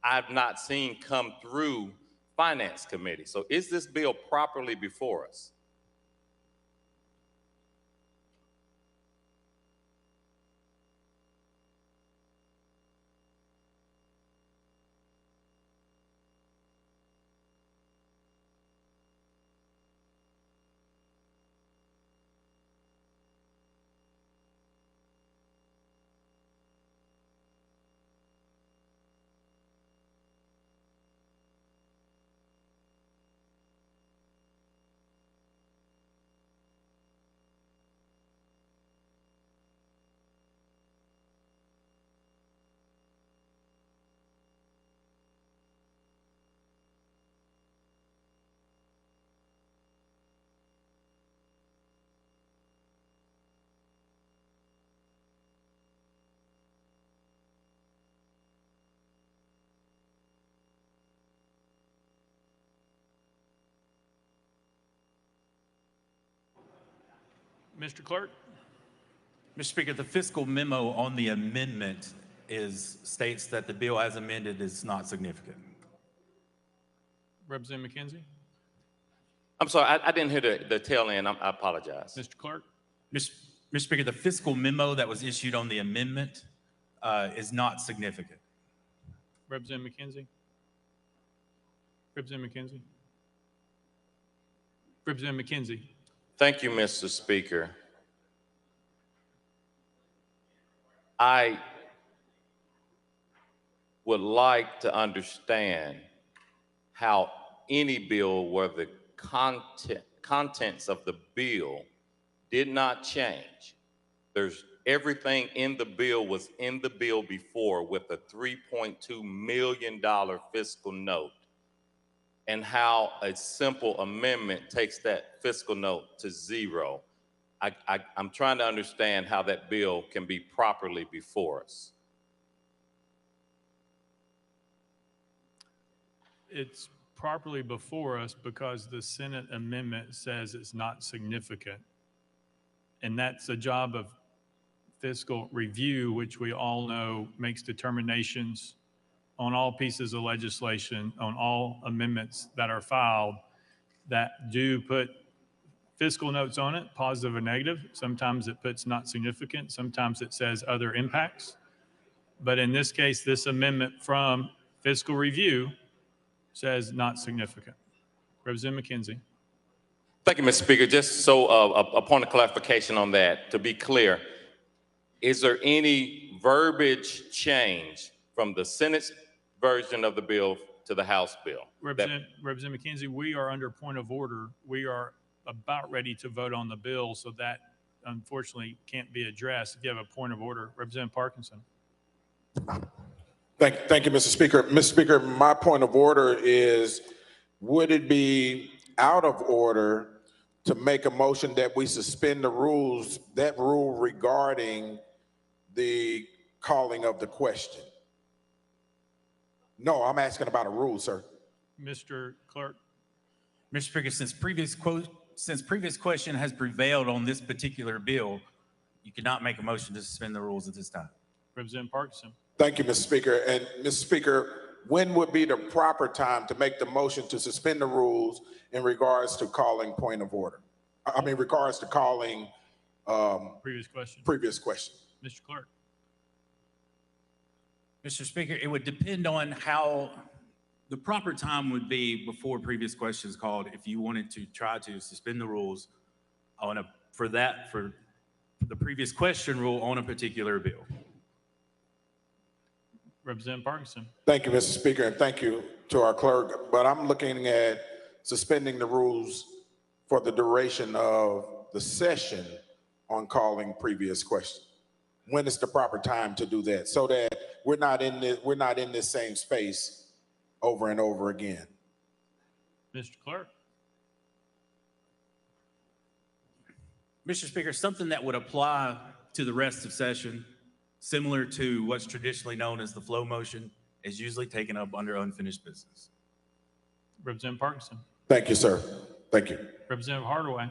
I've not seen come through Finance Committee. So is this bill properly before us? Mr. Clerk. Mr. Speaker, the fiscal memo on the amendment states that the bill as amended is not significant. Representative McKenzie. I'm sorry, I didn't hear the tail end. I apologize. Mr. Clerk. Mr. Speaker, the fiscal memo that was issued on the amendment is not significant. Representative McKenzie. Representative McKenzie. Representative McKenzie. Thank you, Mr. Speaker. I would like to understand how any bill where the contents of the bill did not change. Everything in the bill was in the bill before with a $3.2 million fiscal note, and how a simple amendment takes that fiscal note to zero. I'm trying to understand how that bill can be properly before us. It's properly before us because the Senate amendment says it's not significant. And that's a job of fiscal review, which we all know makes determinations on all pieces of legislation, on all amendments that are filed that do put fiscal notes on it, positive or negative. Sometimes it puts not significant. Sometimes it says other impacts. But in this case, this amendment from fiscal review says not significant. Representative McKenzie. Thank you, Mr. Speaker. Just so a point of clarification on that, to be clear, is there any verbiage change from the Senate's version of the bill to the House bill? Representative McKenzie, we are under point of order. We are about ready to vote on the bill, so that unfortunately can't be addressed. If you have a point of order, Representative Parkinson. Thank you, Mr. Speaker. Mr. Speaker, my point of order is, would it be out of order to make a motion that we suspend the rules, that rule regarding the calling of the question? No, I'm asking about a rule, sir. Mr. Clerk. Mr. Speaker, since previous question has prevailed on this particular bill, you cannot make a motion to suspend the rules at this time. Representative Parkinson. Thank you, Mr. Speaker. And Mr. Speaker, when would be the proper time to make the motion to suspend the rules in regards to calling point of order? I mean, regards to calling Previous question. Previous question. Mr. Clerk. Mr. Speaker, it would depend on how the proper time would be before previous questions called if you wanted to try to suspend the rules for the previous question rule on a particular bill. Representative Parkinson. Thank you, Mr. Speaker, and thank you to our clerk. But I'm looking at suspending the rules for the duration of the session on calling previous questions. When is the proper time to do that, so that we're not in this same space over and over again? Mr. Clerk. Mr. Speaker, something that would apply to the rest of session, similar to what's traditionally known as the flow motion, is usually taken up under unfinished business. Representative Parkinson. Thank you, sir. Thank you. Representative Hardaway.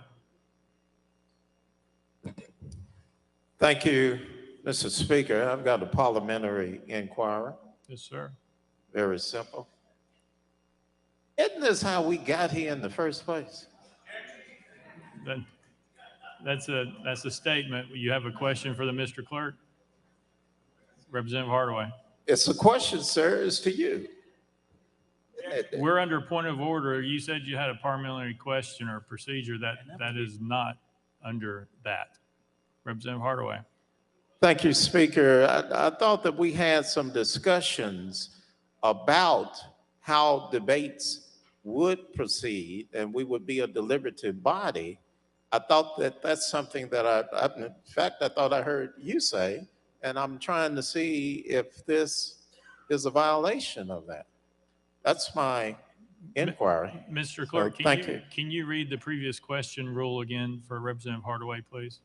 Thank you, Mr. Speaker. I've got a parliamentary inquiry. Yes, sir. Very simple. Isn't this how we got here in the first place? That's a statement. You have a question for the Mr. Clerk? Representative Hardaway. It's a question, sir. It's to you. We're under point of order. You said you had a parliamentary question or procedure. That is not under that. Representative Hardaway. Thank you, Speaker. I thought that we had some discussions about how debates would proceed and we would be a deliberative body. I thought that that's something that in fact, I thought I heard you say, and I'm trying to see if this is a violation of that. That's my inquiry. Mr. Clerk, So, thank you. Can you read the previous question rule again for Representative Hardaway, please?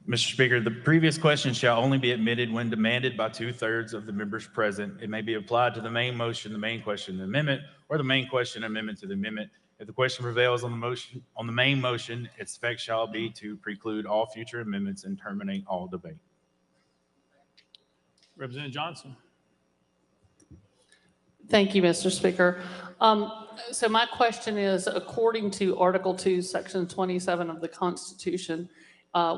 Mr. Speaker, the previous question shall only be admitted when demanded by 2/3 of the members present. It may be applied to the main motion, the main question, the amendment, or the main question, amendment to the amendment. If the question prevails on the main motion, its effect shall be to preclude all future amendments and terminate all debate. Representative Johnson. Thank you, Mr. Speaker. So my question is, according to Article 2, Section 27 of the Constitution,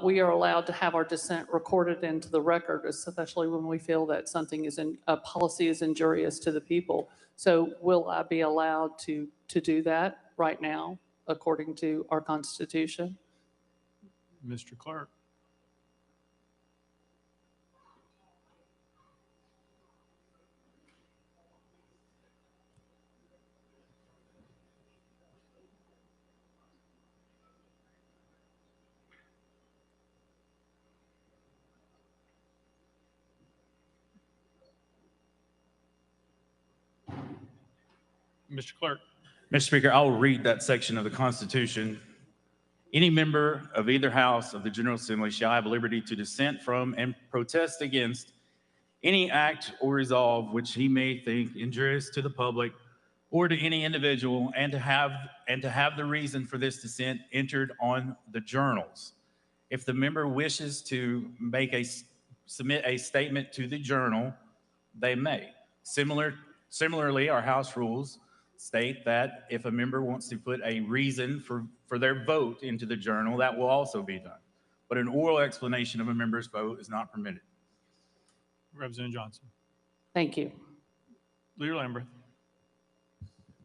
we are allowed to have our dissent recorded into the record, especially when we feel that something a policy is injurious to the people. So will I be allowed to do that right now, according to our Constitution? Mr. Clerk. Mr. Clerk. Mr. Speaker, I will read that section of the Constitution. Any member of either house of the General Assembly shall have liberty to dissent from and protest against any act or resolve which he may think injurious to the public or to any individual, and to have the reason for this dissent entered on the journals. If the member wishes to submit a statement to the journal, they may. Similarly, our House rules state that if a member wants to put a reason for their vote into the journal, that will also be done. But an oral explanation of a member's vote is not permitted. Representative Johnson. Thank you. Leader Lambert.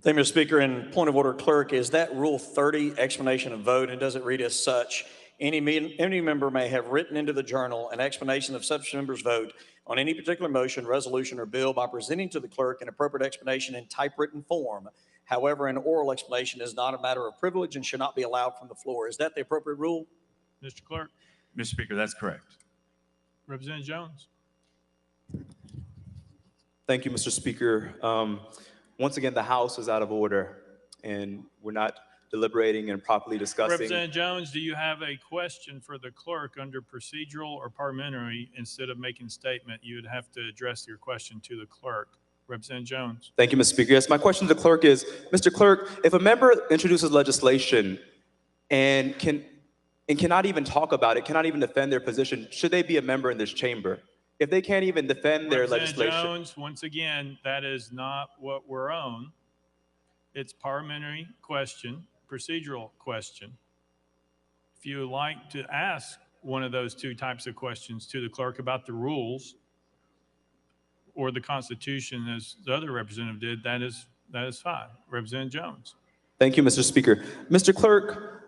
Thank you, Mr. Speaker. And point of order, Clerk, is that Rule 30 explanation of vote, and does it read as such? Any member may have written into the journal an explanation of such member's vote on any particular motion, resolution, or bill by presenting to the clerk an appropriate explanation in typewritten form However, an oral explanation is not a matter of privilege and should not be allowed from the floor. Is that the appropriate rule? Mr. Clerk. Mr. Speaker, that's correct. Representative Jones. Thank you, Mr. Speaker. Once again, the House is out of order, and we're not deliberating and properly discussing. Representative Jones, do you have a question for the clerk under procedural or parliamentary? Instead of making statement, you would have to address your question to the clerk. Representative Jones. Thank you, Mr. Speaker. Yes, my question to the clerk is, Mr. Clerk, if a member introduces legislation and cannot even talk about it, cannot even defend their position, should they be a member in this chamber? If they can't even defend their legislation. Jones, once again, that is not what we're on. It's parliamentary question, procedural question. If you would like to ask one of those two types of questions to the clerk about the rules or the Constitution, as the other representative did, that is fine. Representative Jones. Thank you, Mr. Speaker. Mr. Clerk,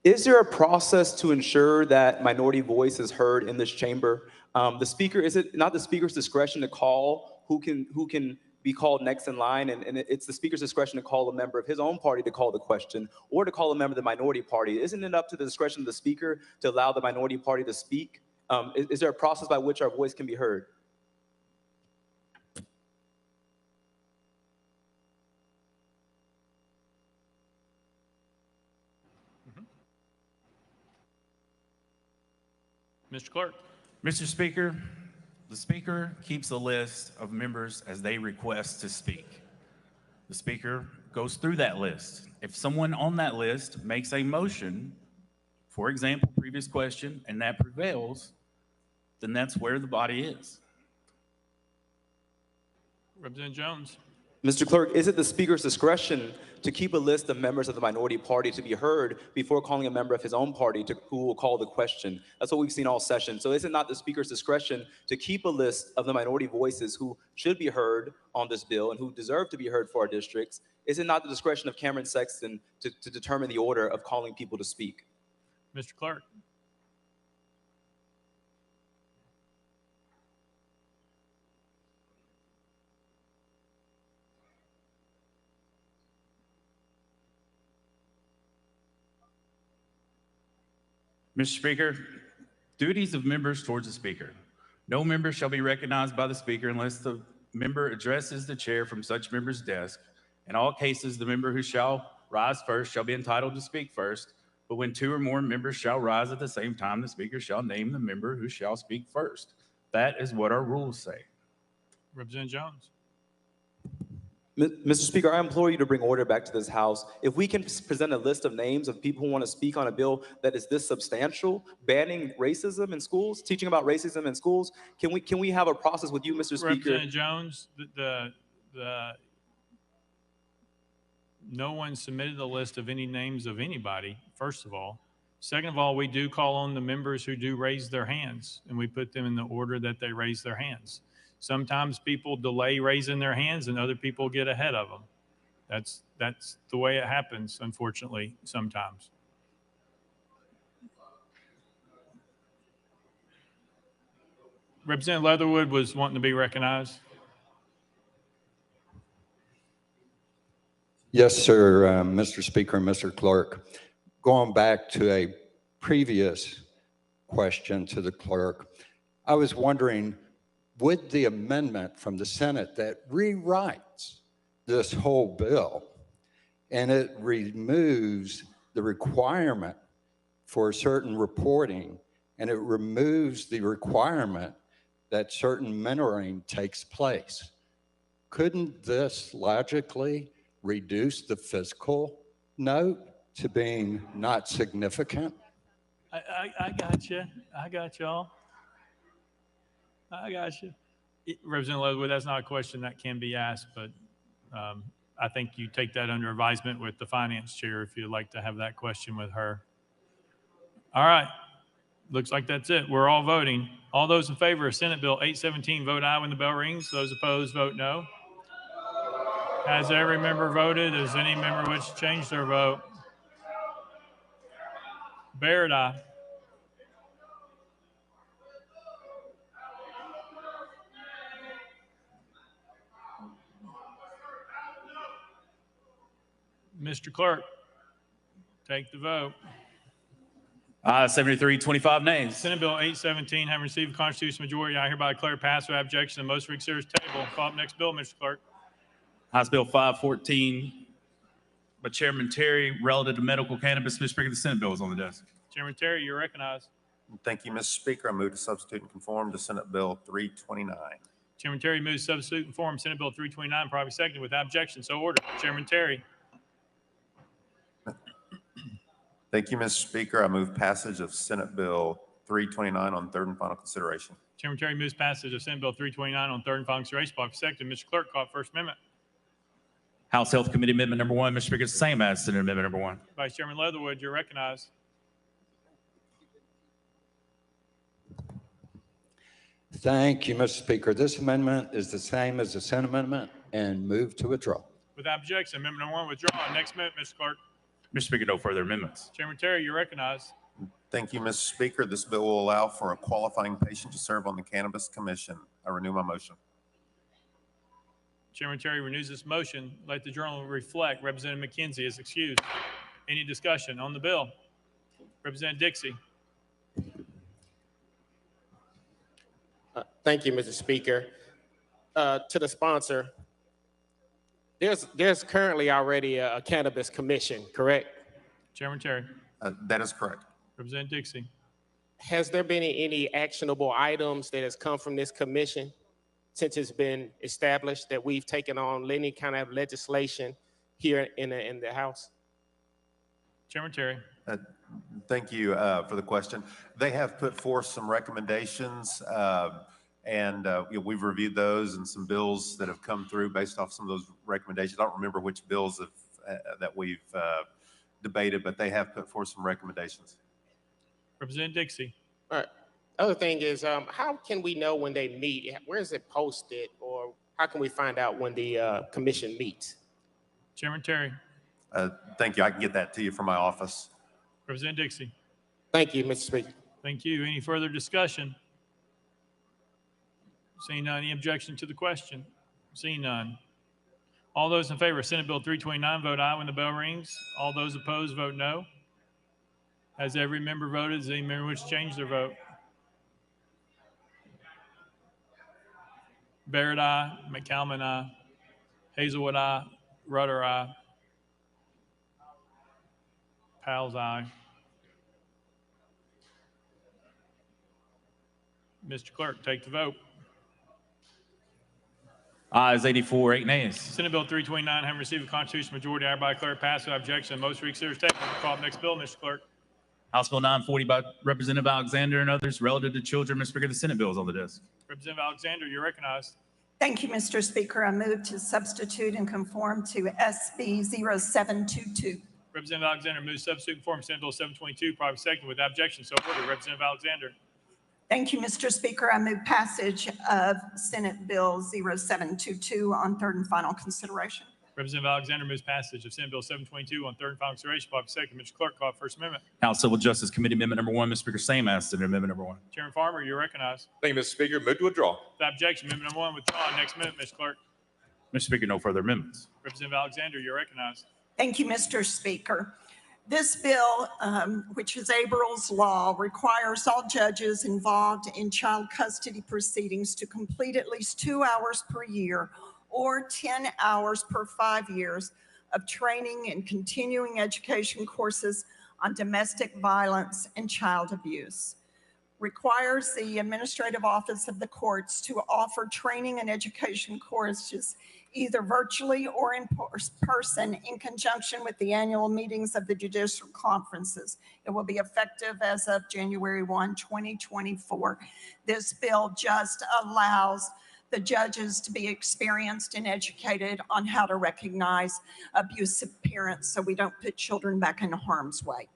is there a process to ensure that minority voice is heard in this chamber? The speaker, is it not the speaker's discretion to call who can be called next in line? And it's the speaker's discretion to call a member of his own party to call the question or to call a member of the minority party. Isn't it up to the discretion of the speaker to allow the minority party to speak? Is there a process by which our voice can be heard? Mr. Clerk. Mr. Speaker, the Speaker keeps a list of members as they request to speak. The Speaker goes through that list. If someone on that list makes a motion, for example, previous question, and that prevails, then that's where the body is. Representative Jones. Mr. Clerk, is it the speaker's discretion to keep a list of members of the minority party to be heard before calling a member of his own party who will call the question? That's what we've seen all session. So is it not the speaker's discretion to keep a list of the minority voices who should be heard on this bill and who deserve to be heard for our districts? Is it not the discretion of Cameron Sexton to determine the order of calling people to speak? Mr. Clerk. Mr. Speaker, duties of members towards the Speaker. No member shall be recognized by the Speaker unless the member addresses the chair from such member's desk. In all cases, the member who shall rise first shall be entitled to speak first, but when two or more members shall rise at the same time, the Speaker shall name the member who shall speak first. That is what our rules say. Representative Jones. Mr. Speaker, I implore you to bring order back to this House. If we can present a list of names of people who want to speak on a bill that is this substantial, banning racism in schools, teaching about racism in schools, can we have a process with you, Mr. Speaker? Representative Jones, no one submitted a list of any names of anybody, first of all. Second of all, we do call on the members who do raise their hands, and we put them in the order that they raise their hands. Sometimes people delay raising their hands and other people get ahead of them. That's the way it happens, unfortunately, sometimes. Representative Leatherwood was wanting to be recognized. Yes, sir, Mr. Speaker and Mr. Clerk. Going back to a previous question to the clerk, I was wondering, would the amendment from the Senate that rewrites this whole bill and it removes the requirement for certain reporting and it removes the requirement that certain mentoring takes place, couldn't this logically reduce the fiscal note to being not significant? I got you. I got y'all. I got you. Representative Leatherwood, that's not a question that can be asked, but I think you take that under advisement with the finance chair if you'd like to have that question with her. All right. Looks like that's it. We're all voting. All those in favor of Senate Bill 817, vote aye when the bell rings. Those opposed, vote no. Has every member voted? Does any member wish to change their vote? Barrett, aye. Mr. Clerk, take the vote. 73, 25 nays. Senate Bill 817, having received a constitutional majority, I hereby declare passed without objection. The motion reconsiders table. Call up next bill, Mr. Clerk. House Bill 514 by Chairman Terry, relative to medical cannabis. Mr. Speaker, the Senate bill is on the desk. Chairman Terry, you're recognized. Thank you, Mr. Speaker. I move to substitute and conform to Senate Bill 329. Chairman Terry moves substitute and form Senate Bill 329, probably seconded without objection. So ordered. Chairman Terry. Thank you, Mr. Speaker. I move passage of Senate Bill 329 on third and final consideration. Chairman Terry moves passage of Senate Bill 329 on third and final consideration. Probably seconded. Mr. Clerk, call First Amendment. House Health Committee Amendment number 1. Mr. Speaker, it's the same as Senate Amendment number 1. Vice Chairman Leatherwood, you're recognized. Thank you, Mr. Speaker. This amendment is the same as the Senate amendment and move to withdraw. Without objection, amendment number 1 withdrawn. Next amendment, Mr. Clerk. Mr. Speaker, no further amendments. Chairman Terry, you're recognized. Thank you, Mr. Speaker. This bill will allow for a qualifying patient to serve on the Cannabis Commission. I renew my motion. Chairman Terry renews this motion. Let the journal reflect Representative McKenzie is excused. Any discussion on the bill? Representative Dixie. Thank you, Mr. Speaker. To the sponsor, there's currently already a cannabis commission, correct? Chairman Terry. That is correct. Representative Dixie. Has there been any actionable items that has come from this commission since it's been established that we've taken on any kind of legislation here in the House? Chairman Terry. Thank you for the question. They have put forth some recommendations, and we've reviewed those and some bills that have come through based off some of those recommendations. I don't remember which bills that we've debated, but they have put forth some recommendations. Representative Dixie. All right. Other thing is, how can we know when they meet? Where is it posted, or how can we find out when the commission meets? Chairman Terry. Thank you. I can get that to you from my office. Representative Dixie. Thank you, Mr. Speaker. Thank you. Any further discussion? Seeing none, any objection to the question? Seeing none. All those in favor of Senate Bill 329 vote aye when the bell rings. All those opposed vote no. Has every member voted? Does any member wish to change their vote? Barrett, aye. McCalman, aye. Hazelwood, aye. Rudder, aye. Powell's, aye. Mr. Clerk, take the vote. Ayes 84, 8 nays. Senate Bill 329, having received a constitutional majority, I hereby declare passed without objection. The motion reconsiders taken. Call the next bill, Mr. Clerk. House Bill 940 by Representative Alexander and others relative to children. Mr. Speaker, the Senate bill is on the desk. Representative Alexander, you're recognized. Thank you, Mr. Speaker. I move to substitute and conform to SB 0722. Representative Alexander moves substitute and form Senate Bill 722, probably second without objection. So ordered. Representative Alexander. Thank you, Mr. Speaker. I move passage of Senate Bill 0722 on third and final consideration. Representative Alexander moves passage of Senate Bill 722 on third and final consideration. Probably second. Mr. Clerk, call First Amendment. House Civil Justice Committee Amendment number 1. Mr. Speaker, same as Senate Amendment number 1. Chairman Farmer, you're recognized. Thank you, Mr. Speaker. Move to withdraw. Without objection, amendment number 1 withdrawn. Next amendment, Mr. Clerk. Mr. Speaker, no further amendments. Representative Alexander, you're recognized. Thank you, Mr. Speaker. This bill, which is Abrams law, requires all judges involved in child custody proceedings to complete at least 2 hours per year or 10 hours per 5 years of training and continuing education courses on domestic violence and child abuse. Requires the Administrative Office of the Courts to offer training and education courses either virtually or in person in conjunction with the annual meetings of the judicial conferences. It will be effective as of January 1, 2024. This bill just allows the judges to be experienced and educated on how to recognize abusive parents so we don't put children back in harm's way.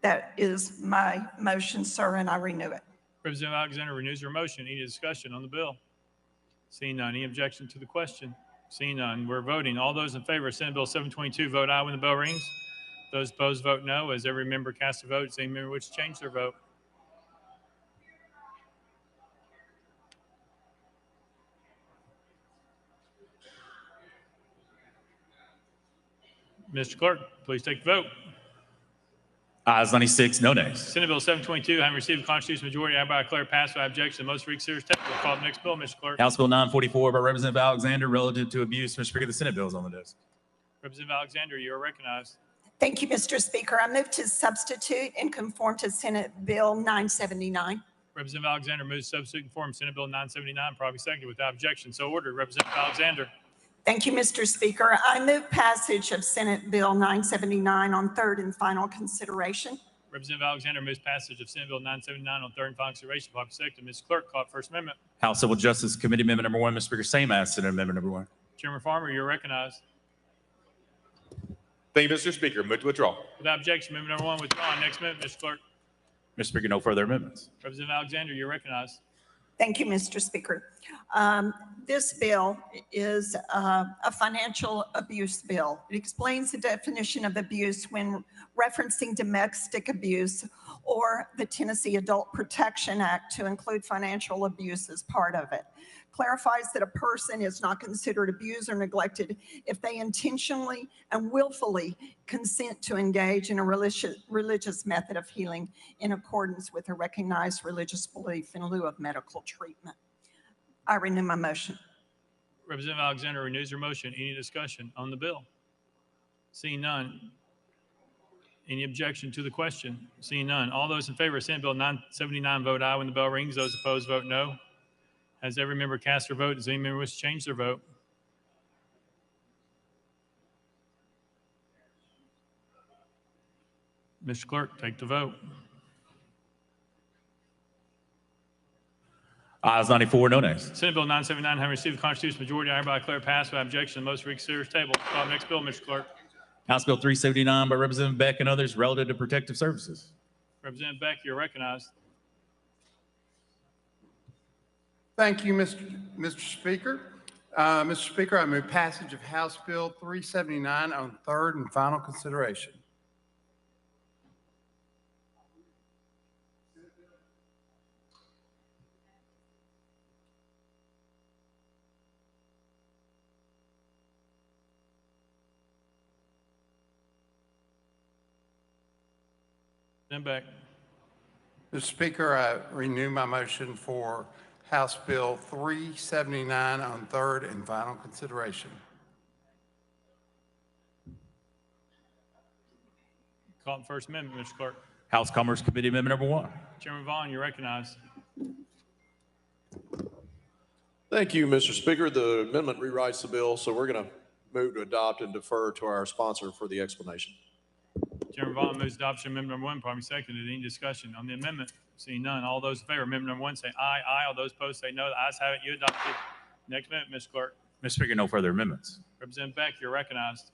That is my motion, sir, and I renew it. Representative Alexander renews her motion. Any discussion on the bill? Seeing none. Any objection to the question? Seeing none. We're voting. All those in favor of Senate Bill 722 vote aye when the bell rings. Those opposed vote no. As every member casts a vote, does any member wish to change their vote? Mr. Clerk, please take the vote. Ayes 96, no nays. Senate Bill 722, having received a constitutional majority, I hereby declare passed without objection. The most reconsidered table. We'll call the next bill, Mr. Clerk. House Bill 944 by Representative Alexander relative to abuse. Mr. Speaker, the Senate bill is on the desk. Representative Alexander, you are recognized. Thank you, Mr. Speaker. I move to substitute and conform to Senate Bill 979. Representative Alexander moves to substitute and conform Senate Bill 979, probably seconded without objection. So ordered. Representative Alexander. Thank you, Mr. Speaker. I move passage of Senate Bill 979 on third and final consideration. Representative Alexander moves passage of Senate Bill 979 on third and final consideration, probably seconded. Mr. Clerk, call it First Amendment. House Civil Justice Committee Amendment number 1, Mr. Speaker, same as Senate Amendment number 1. Chairman Farmer, you're recognized. Thank you, Mr. Speaker. Move to withdraw. Without objection, amendment number 1 withdrawn. Next amendment, Mr. Clerk. Mr. Speaker, no further amendments. Representative Alexander, you're recognized. Thank you, Mr. Speaker. This bill is a financial abuse bill. It explains the definition of abuse when referencing domestic abuse or the Tennessee Adult Protection Act to include financial abuse as part of it. Clarifies that a person is not considered abused or neglected if they intentionally and willfully consent to engage in a religious method of healing in accordance with a recognized religious belief in lieu of medical treatment. I renew my motion. Representative Alexander renews her motion. Any discussion on the bill? Seeing none. Any objection to the question? Seeing none. All those in favor of Senate Bill 979 vote aye when the bell rings. Those opposed vote no. Has every member cast their vote? Does any member wish to change their vote? Mr. Clerk, take the vote. Ayes 94, no nays. Senate Bill 979 having received a constitutional majority, I hereby declare passed without objection. The most reconsidered table. Call the next bill, Mr. Clerk. House Bill 379 by Representative Beck and others relative to protective services. Representative Beck, you're recognized. Thank you, Mr. Speaker. Mr. Speaker, I move passage of House Bill 379 on third and final consideration. Then back. Mr. Speaker, I renew my motion for House Bill 379 on third and final consideration. Call it First Amendment, Mr. Clerk. House Commerce Committee Amendment number 1. Chairman Vaughn, you're recognized. Thank you, Mr. Speaker. The amendment rewrites the bill, so we're going to move to adopt and defer to our sponsor for the explanation. Chairman Vaughn moves adoption amendment number 1, probably seconded. Any discussion on the amendment? Seeing none. All those in favor of amendment number 1 say aye. Aye. All those opposed say no. The ayes have it. You adopted. Next amendment, Mr. Clerk. Mr. Speaker, no further amendments. Representative Beck, you're recognized.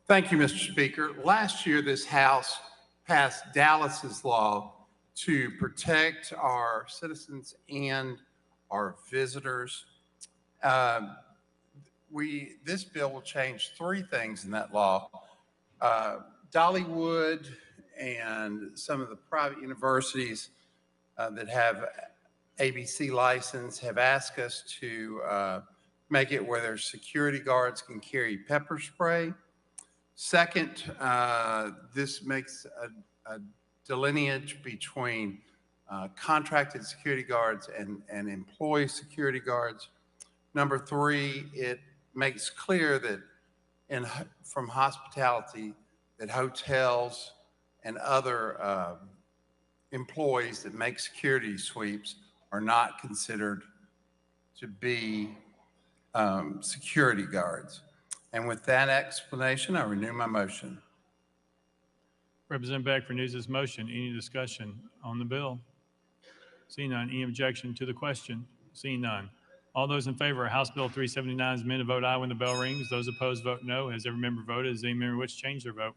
Thank you, Mr. Speaker. Last year, this House passed Dallas's law to protect our citizens and our visitors. This bill will change 3 things in that law. Dollywood and some of the private universities that have ABC license have asked us to make it where their security guards can carry pepper spray. Second, this makes a delineation between contracted security guards and employee security guards. Number 3, it makes clear that from hospitality, that hotels and other employees that make security sweeps are not considered to be security guards. And with that explanation, I renew my motion. Representative Beck renews his motion. Any discussion on the bill? Seeing none. Any objection to the question? Seeing none. All those in favor of House Bill 379 as amended vote aye when the bell rings. Those opposed vote no. Has every member voted? Does any member wish to change their vote?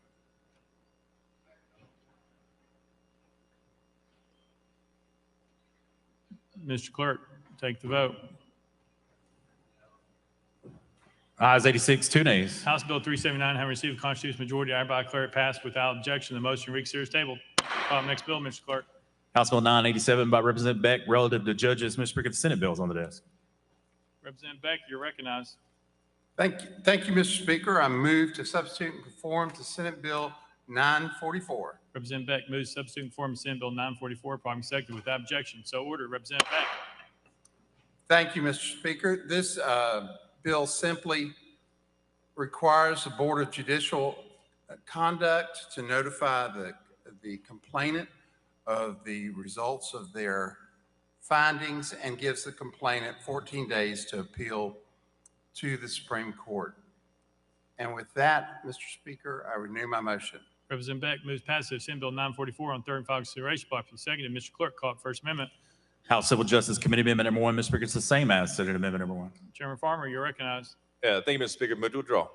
Mr. Clerk, take the vote. Ayes 86, 2 nays. House Bill 379 having received a constitutional majority, I hereby declare it passed without objection. The motion reconsiders tabled. Call the next bill, Mr. Clerk. House Bill 987 by Representative Beck relative to judges. Mr. Speaker, the Senate bill is on the desk. Representative Beck, you're recognized. Thank you, Mr. Speaker. I move to substitute and conform to Senate Bill 944. Representative Beck moves to substitute and conform to Senate Bill 944, properly seconded without objection. So ordered. Representative Beck. Thank you, Mr. Speaker. This bill simply requires the Board of Judicial Conduct to notify the complainant of the results of their findings and gives the complainant 14 days to appeal to the Supreme Court. And with that, Mr. Speaker, I renew my motion. Representative Beck moves passage of Senate Bill 944 on third and final consideration, properly seconded. Mr. Clerk, call it first amendment. House Civil Justice Committee Amendment number 1, Mr. Speaker, it's the same as Senate Amendment number 1. Chairman Farmer, you're recognized. Thank you, Mr. Speaker. Move to withdraw.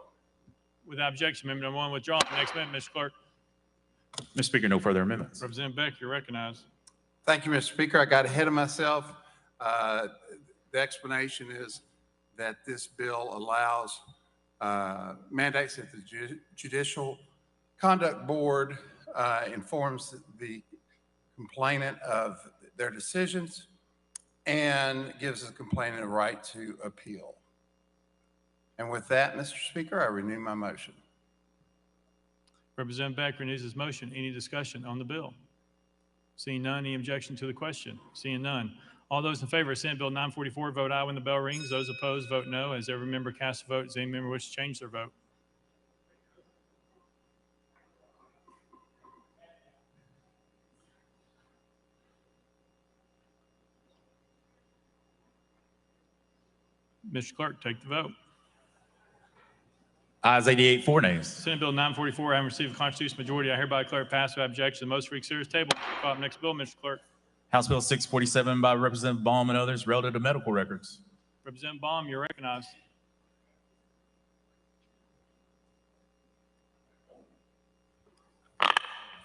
Without objection, amendment number 1 withdrawn. Next amendment, Mr. Clerk. Mr. Speaker, no further amendments. Representative Beck, you're recognized. Thank you, Mr. Speaker. I got ahead of myself. The explanation is that this bill allows mandates that the Judicial Conduct Board informs the complainant of their decisions and gives the complainant a right to appeal. And with that, Mr. Speaker, I renew my motion. Representative Beck renews his motion. Any discussion on the bill? Seeing none, any objection to the question? Seeing none. All those in favor of Senate Bill 944 vote aye when the bell rings. Those opposed vote no. As every member casts a vote, does any member wish to change their vote? Mr. Clerk, take the vote. Ayes 88, 4 nays. Senate Bill 944, having received a constitutional majority, I hereby declare it passed without objection. The most for serious table. Call up next bill, Mr. Clerk. House Bill 647 by Representative Baum and others relative to medical records. Representative Baum, you're recognized.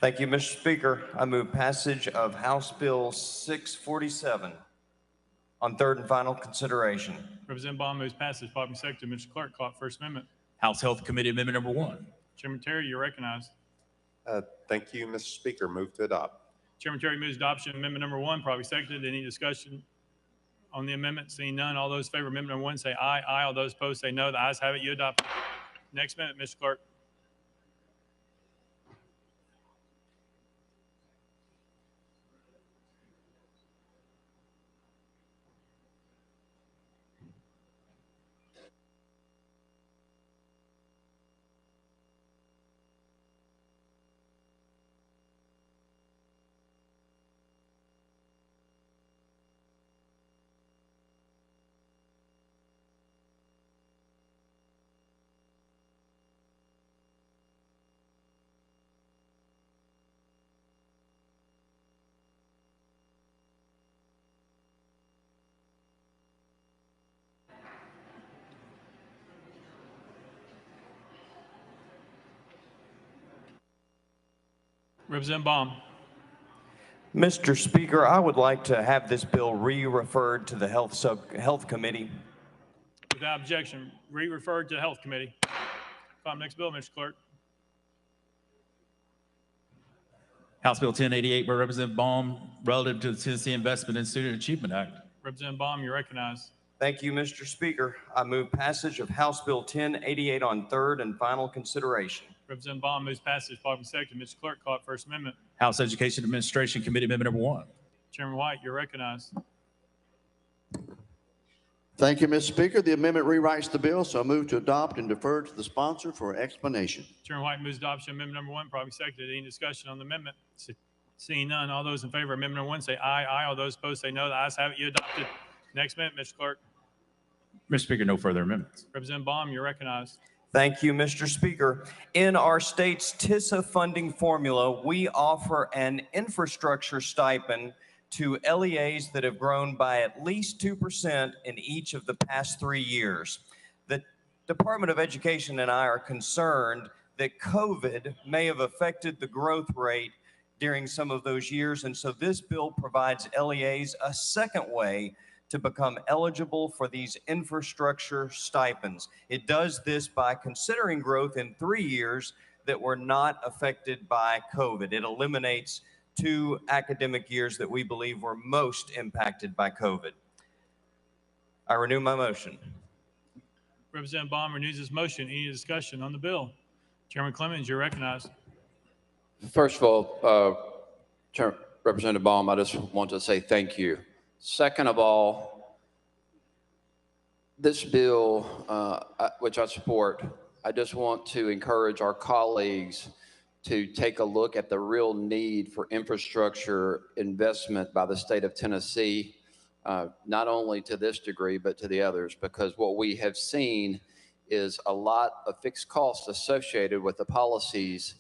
Thank you, Mr. Speaker. I move passage of House Bill 647 on third and final consideration. Representative Baum moves passage. Properly seconded. Mr. Clerk, call it first amendment. House Health Committee Amendment number 1. Chairman Terry, you're recognized. Thank you, Mr. Speaker. Move to adopt. Chairman Terry moves adoption of amendment number 1. Properly seconded. Any discussion on the amendment? Seeing none, all those in favor of amendment number 1 say aye. Aye. All those opposed say no. The ayes have it. You adopt it. Next amendment, Mr. Clerk. Representative Baum. Mr. Speaker, I would like to have this bill re-referred to the Health Committee. Without objection, re-referred to Health Committee. Call next bill, Mr. Clerk. House Bill 1088 by Representative Baum relative to the Tennessee Investment and Student Achievement Act. Representative Baum, you're recognized. Thank you, Mr. Speaker. I move passage of House Bill 1088 on third and final consideration. Representative Baum moves passage. Properly seconded. Mr. Clerk, call it first amendment. House Education Administration Committee Amendment number 1. Chairman White, you're recognized. Thank you, Mr. Speaker. The amendment rewrites the bill, so I move to adopt and defer to the sponsor for explanation. Chairman White moves adoption of amendment number 1. Properly seconded. Any discussion on the amendment? Seeing none, all those in favor of amendment number 1 say aye. Aye. All those opposed say no. The ayes have it. You adopted. Next amendment, Mr. Clerk. Mr. Speaker, no further amendments. Representative Baum, you're recognized. Thank you, Mr. Speaker. In our state's TISA funding formula, we offer an infrastructure stipend to LEAs that have grown by at least 2% in each of the past 3 years. The Department of Education and I are concerned that COVID may have affected the growth rate during some of those years, and so this bill provides LEAs a second way to become eligible for these infrastructure stipends. It does this by considering growth in 3 years that were not affected by COVID. It eliminates 2 academic years that we believe were most impacted by COVID. I renew my motion. Representative Baum renews his motion. Any discussion on the bill? Chairman Clemens, you're recognized. First of all, Representative Baum, I just want to say thank you. Second of all, this bill, which I support, I just want to encourage our colleagues to take a look at the real need for infrastructure investment by the state of Tennessee, not only to this degree, but to the others, because what we have seen is a lot of fixed costs associated with the policies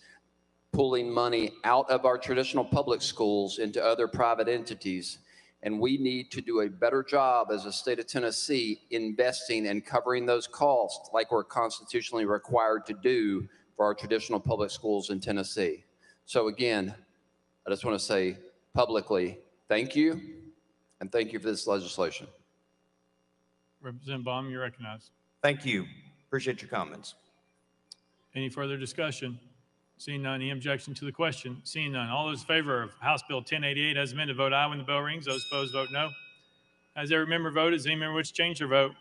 pulling money out of our traditional public schools into other private entities. And we need to do a better job as a state of Tennessee investing and covering those costs like we're constitutionally required to do for our traditional public schools in Tennessee. So again, I just want to say publicly, thank you, and thank you for this legislation. Representative Baum, you're recognized. Thank you. Appreciate your comments. Any further discussion? Seeing none, any objection to the question? Seeing none, all those in favor of House Bill 1088 as amended, vote aye when the bell rings. Those opposed, vote no. Has every member voted? Does any member wish to change their vote?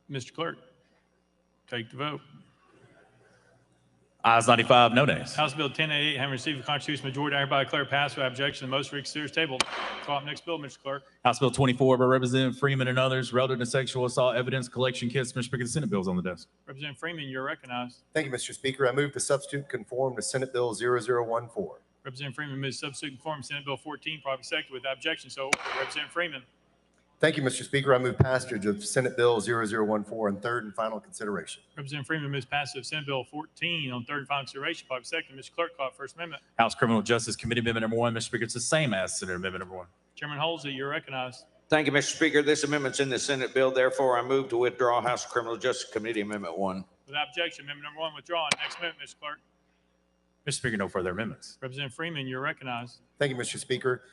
Mr. Clerk, take the vote. Ayes 95, no nays. House Bill 1088 having received a constitutional majority, I hereby declare passed without objection. The motion reconsider is tabled. Call up next bill, Mr. Clerk. House Bill 24 by Representative Freeman and others, relative to sexual assault evidence collection kits. Mr. Speaker, the Senate bill is on the desk. Representative Freeman, you're recognized. Thank you, Mr. Speaker. I move to substitute conform to Senate Bill 0014. Representative Freeman moves substitute conform Senate Bill 14, probably second without objection. So Representative Freeman. Thank you, Mr. Speaker. I move passage of Senate Bill 0014 on third and final consideration. Representative Freeman moves passage of Senate Bill 14 on third and final consideration, probably second. Mr. Clerk, call it First Amendment. House Criminal Justice Committee Amendment number 1. Mr. Speaker, it's the same as Senate Amendment number 1. Chairman Holsey, you're recognized. Thank you, Mr. Speaker. This amendment's in the Senate bill. Therefore, I move to withdraw House Criminal Justice Committee Amendment 1. Without objection, Amendment number 1 withdrawn. Next amendment, Mr. Clerk. Mr. Speaker, no further amendments. Representative Freeman, you're recognized. Thank you, Mr. Speaker.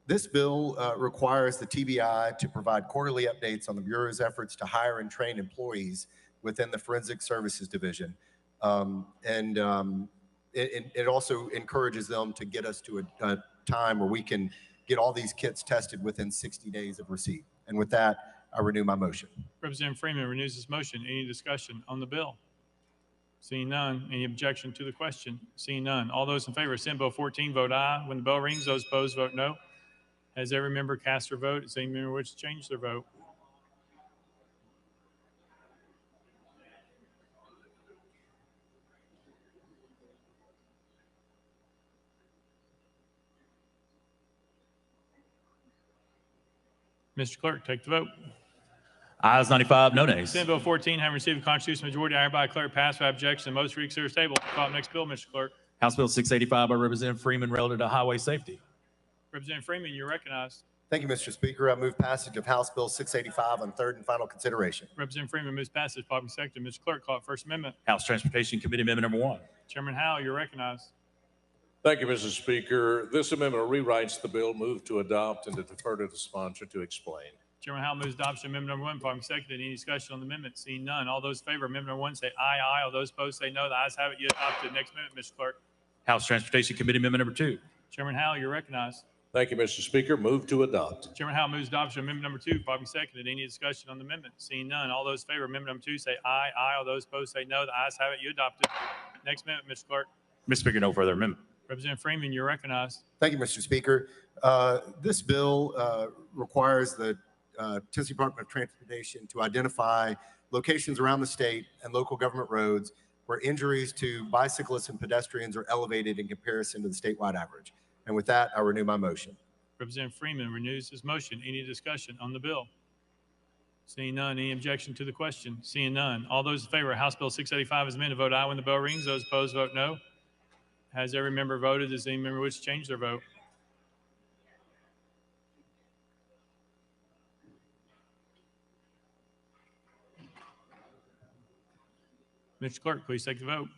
This bill requires the TBI to provide quarterly updates on the Bureau's efforts to hire and train employees within the Forensic Services Division. It also encourages them to get us to a time where we can get all these kits tested within 60 days of receipt. And with that, I renew my motion. Representative Freeman renews his motion. Any discussion on the bill? Seeing none. Any objection to the question? Seeing none. All those in favor of Senate Bill 14, vote aye. When the bell rings, those opposed, vote no. Has every member cast their vote? Does any member wish to change their vote? Mr. Clerk, take the vote. Ayes 95, no nays. Senate Bill 14, having received a constitutional majority, I hereby declare passed without objection. The motion reconsider is tabled. Call up next bill, Mr. Clerk. House Bill 685 by Representative Freeman, relative to highway safety. Representative Freeman, you're recognized. Thank you, Mr. Speaker. I move passage of House Bill 685 on third and final consideration. Representative Freeman moves passage, probably second. Mr. Clerk, call it First Amendment. House Transportation Committee Amendment number 1. Chairman Howell, you're recognized. Thank you, Mr. Speaker. This amendment rewrites the bill. Move to adopt and to defer to the sponsor to explain. Chairman Howell moves adoption of amendment number 1, probably seconded. Any discussion on the amendment? Seeing none. All those in favor of amendment number 1 say aye, aye. All those opposed say no. The ayes have it. You adopted. Next amendment, Mr. Clerk. House Transportation Committee Amendment number 2. Chairman Howell, you're recognized. Thank you, Mr. Speaker. Move to adopt. Chairman Howell moves adoption of amendment number 2, probably seconded. Any discussion on the amendment? Seeing none. All those in favor of amendment number 2 say aye, aye. All those opposed say no. The ayes have it. You adopted. Next amendment, Mr. Clerk. Mr. Speaker, no further amendment. Representative Freeman, you're recognized. Thank you, Mr. Speaker. This bill requires the Tennessee Department of Transportation to identify locations around the state and local government roads where injuries to bicyclists and pedestrians are elevated in comparison to the statewide average. And with that, I renew my motion. Representative Freeman renews his motion. Any discussion on the bill? Seeing none. Any objection to the question? Seeing none. All those in favor of House Bill 685 as amended, vote aye when the bell rings. Those opposed, vote no. Has every member voted? Does any member wish to change their vote? Mr. Clerk, please take the vote.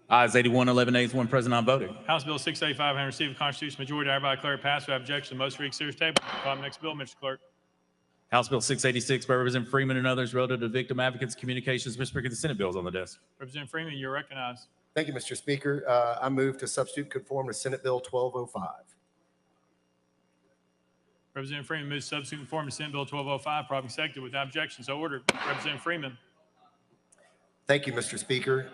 Ayes 81, 11 nays, 1 present, non voting. House Bill 685 having received a constitutional majority, I hereby declare passed without objection. The motion reconsider is tabled. Call up next bill, Mr. Clerk. House Bill 686 by Representative Freeman and others, relative to victim advocates communications. Mr. Speaker, the Senate bill is on the desk. Representative Freeman, you're recognized. Thank you, Mr. Speaker. I move to substitute conform to Senate Bill 1205. Representative Freeman moves to substitute conform to Senate Bill 1205, properly seconded without objection. So ordered. Representative Freeman. Thank you, Mr. Speaker.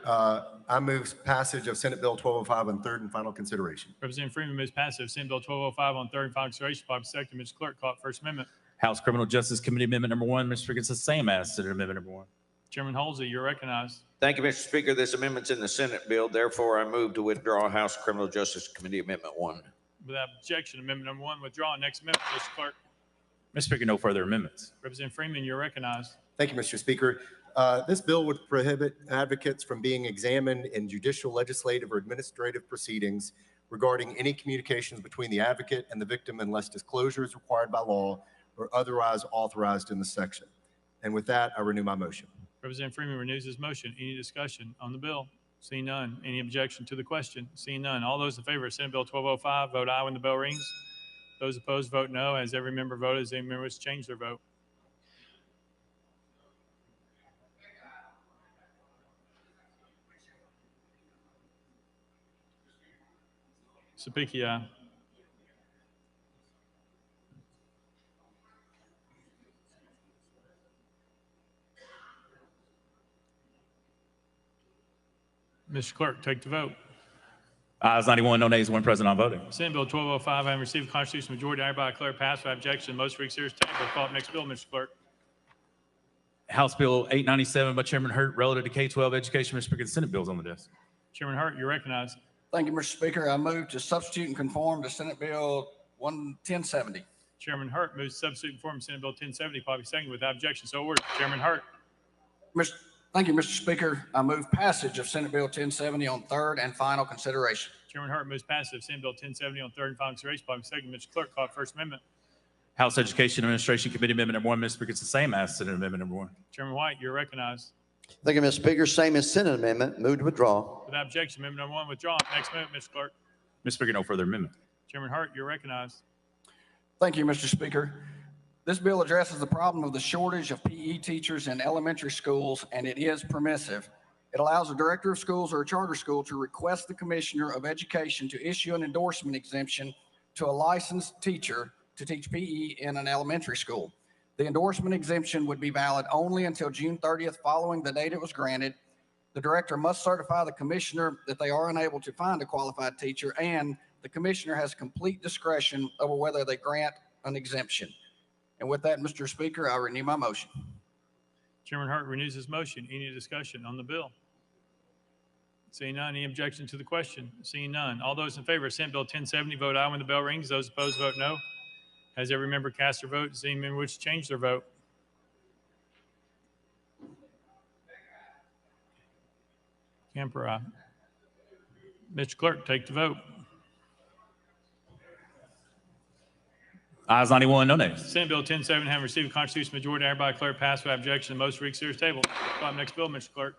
I move passage of Senate Bill 1205 on third and final consideration. Representative Freeman moves passage of Senate Bill 1205 on third and final consideration, properly seconded. Mr. Clerk, call it First Amendment. House Criminal Justice Committee Amendment Number 1, Mr. Speaker, it's the same as Senate Amendment Number 1. Chairman Halsey, you're recognized. Thank you, Mr. Speaker. This amendment's in the Senate bill. Therefore, I move to withdraw House Criminal Justice Committee Amendment 1. Without objection, Amendment Number 1 withdrawn. Next amendment, Mr. Clerk. Mr. Speaker, no further amendments. Representative Freeman, you're recognized. Thank you, Mr. Speaker. This bill would prohibit advocates from being examined in judicial, legislative, or administrative proceedings regarding any communications between the advocate and the victim unless disclosure is required by law or otherwise authorized in the section. And with that, I renew my motion. Representative Freeman renews his motion. Any discussion on the bill? Seeing none. Any objection to the question? Seeing none. All those in favor of Senate Bill 1205, vote aye when the bell rings. Those opposed, vote no. As every member voted, as any member wishes to change their vote. Sapiki, aye. Mr. Clerk, take the vote. Ayes 91, no nays, 1 present, not voting. Senate Bill 1205, having received a constitutional majority, I hereby declare passed without objection. Most read serious table. Call up next bill, Mr. Clerk. House Bill 897 by Chairman Hurt relative to K-12 education. Mr. Speaker, the Senate bill is on the desk. Chairman Hurt, you're recognized. Thank you, Mr. Speaker. I move to substitute and conform to Senate Bill 1070. Chairman Hurt moves to substitute and conform to Senate Bill 1070, probably seconded without objection. So ordered. Chairman Hurt. Thank you, Mr. Speaker. I move passage of Senate Bill 1070 on third and final consideration. Chairman Hurt moves passage of Senate Bill 1070 on third and final consideration, probably seconded. Mr. Clerk, call it First Amendment. House Education Administration Committee Amendment Number 1, Mr. Speaker, it's the same as Senate Amendment Number 1. Chairman White, you're recognized. Thank you, Mr. Speaker. Same as Senate amendment. Move to withdraw. Without objection, Amendment Number 1 withdrawn. Next amendment, Mr. Clerk. Mr. Speaker, no further amendment. Chairman Hurt, you're recognized. Thank you, Mr. Speaker. This bill addresses the problem of the shortage of PE teachers in elementary schools, and it is permissive. It allows a director of schools or a charter school to request the Commissioner of Education to issue an endorsement exemption to a licensed teacher to teach PE in an elementary school. The endorsement exemption would be valid only until June 30th following the date it was granted. The director must certify the Commissioner that they are unable to find a qualified teacher, and the Commissioner has complete discretion over whether they grant an exemption. And with that, Mr. Speaker, I renew my motion. Chairman Hurt renews his motion. Any discussion on the bill? Seeing none, any objection to the question? Seeing none. All those in favor of Senate Bill 1070, vote aye when the bell rings. Those opposed, vote no. Has every member cast their vote? Does any member wish to change their vote? Camper, aye. Mr. Clerk, take the vote. Ayes 91, no nays. Senate Bill 1070, having received a constitutional majority, I hereby declare passed without objection. The most read serious table. Call up next bill, Mr. Clerk.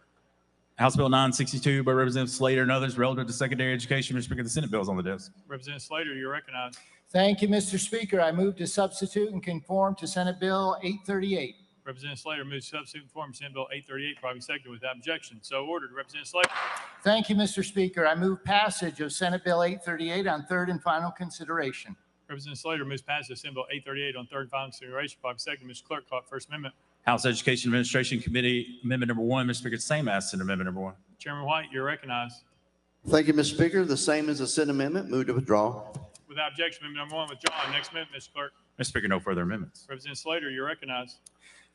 House Bill 962 by Representative Slater and others relative to secondary education. Mr. Speaker, the Senate bill is on the desk. Representative Slater, you're recognized. Thank you, Mr. Speaker. I move to substitute and conform to Senate Bill 838. Representative Slater moves to substitute and conform to Senate Bill 838, probably seconded without objection. So ordered. Representative Slater. Thank you, Mr. Speaker. I move passage of Senate Bill 838 on third and final consideration. Representative Slater moves passage of Senate Bill 838 on third and final consideration, probably seconded. Mr. Clerk, call it First Amendment. House Education Administration Committee Amendment Number 1, Mr. Speaker, same as Senate Amendment Number 1. Chairman White, you're recognized. Thank you, Mr. Speaker. The same as the Senate amendment. Move to withdraw. Without objection, Amendment Number 1 withdrawn. Next amendment, Mr. Clerk. Mr. Speaker, no further amendments. Representative Slater, you're recognized.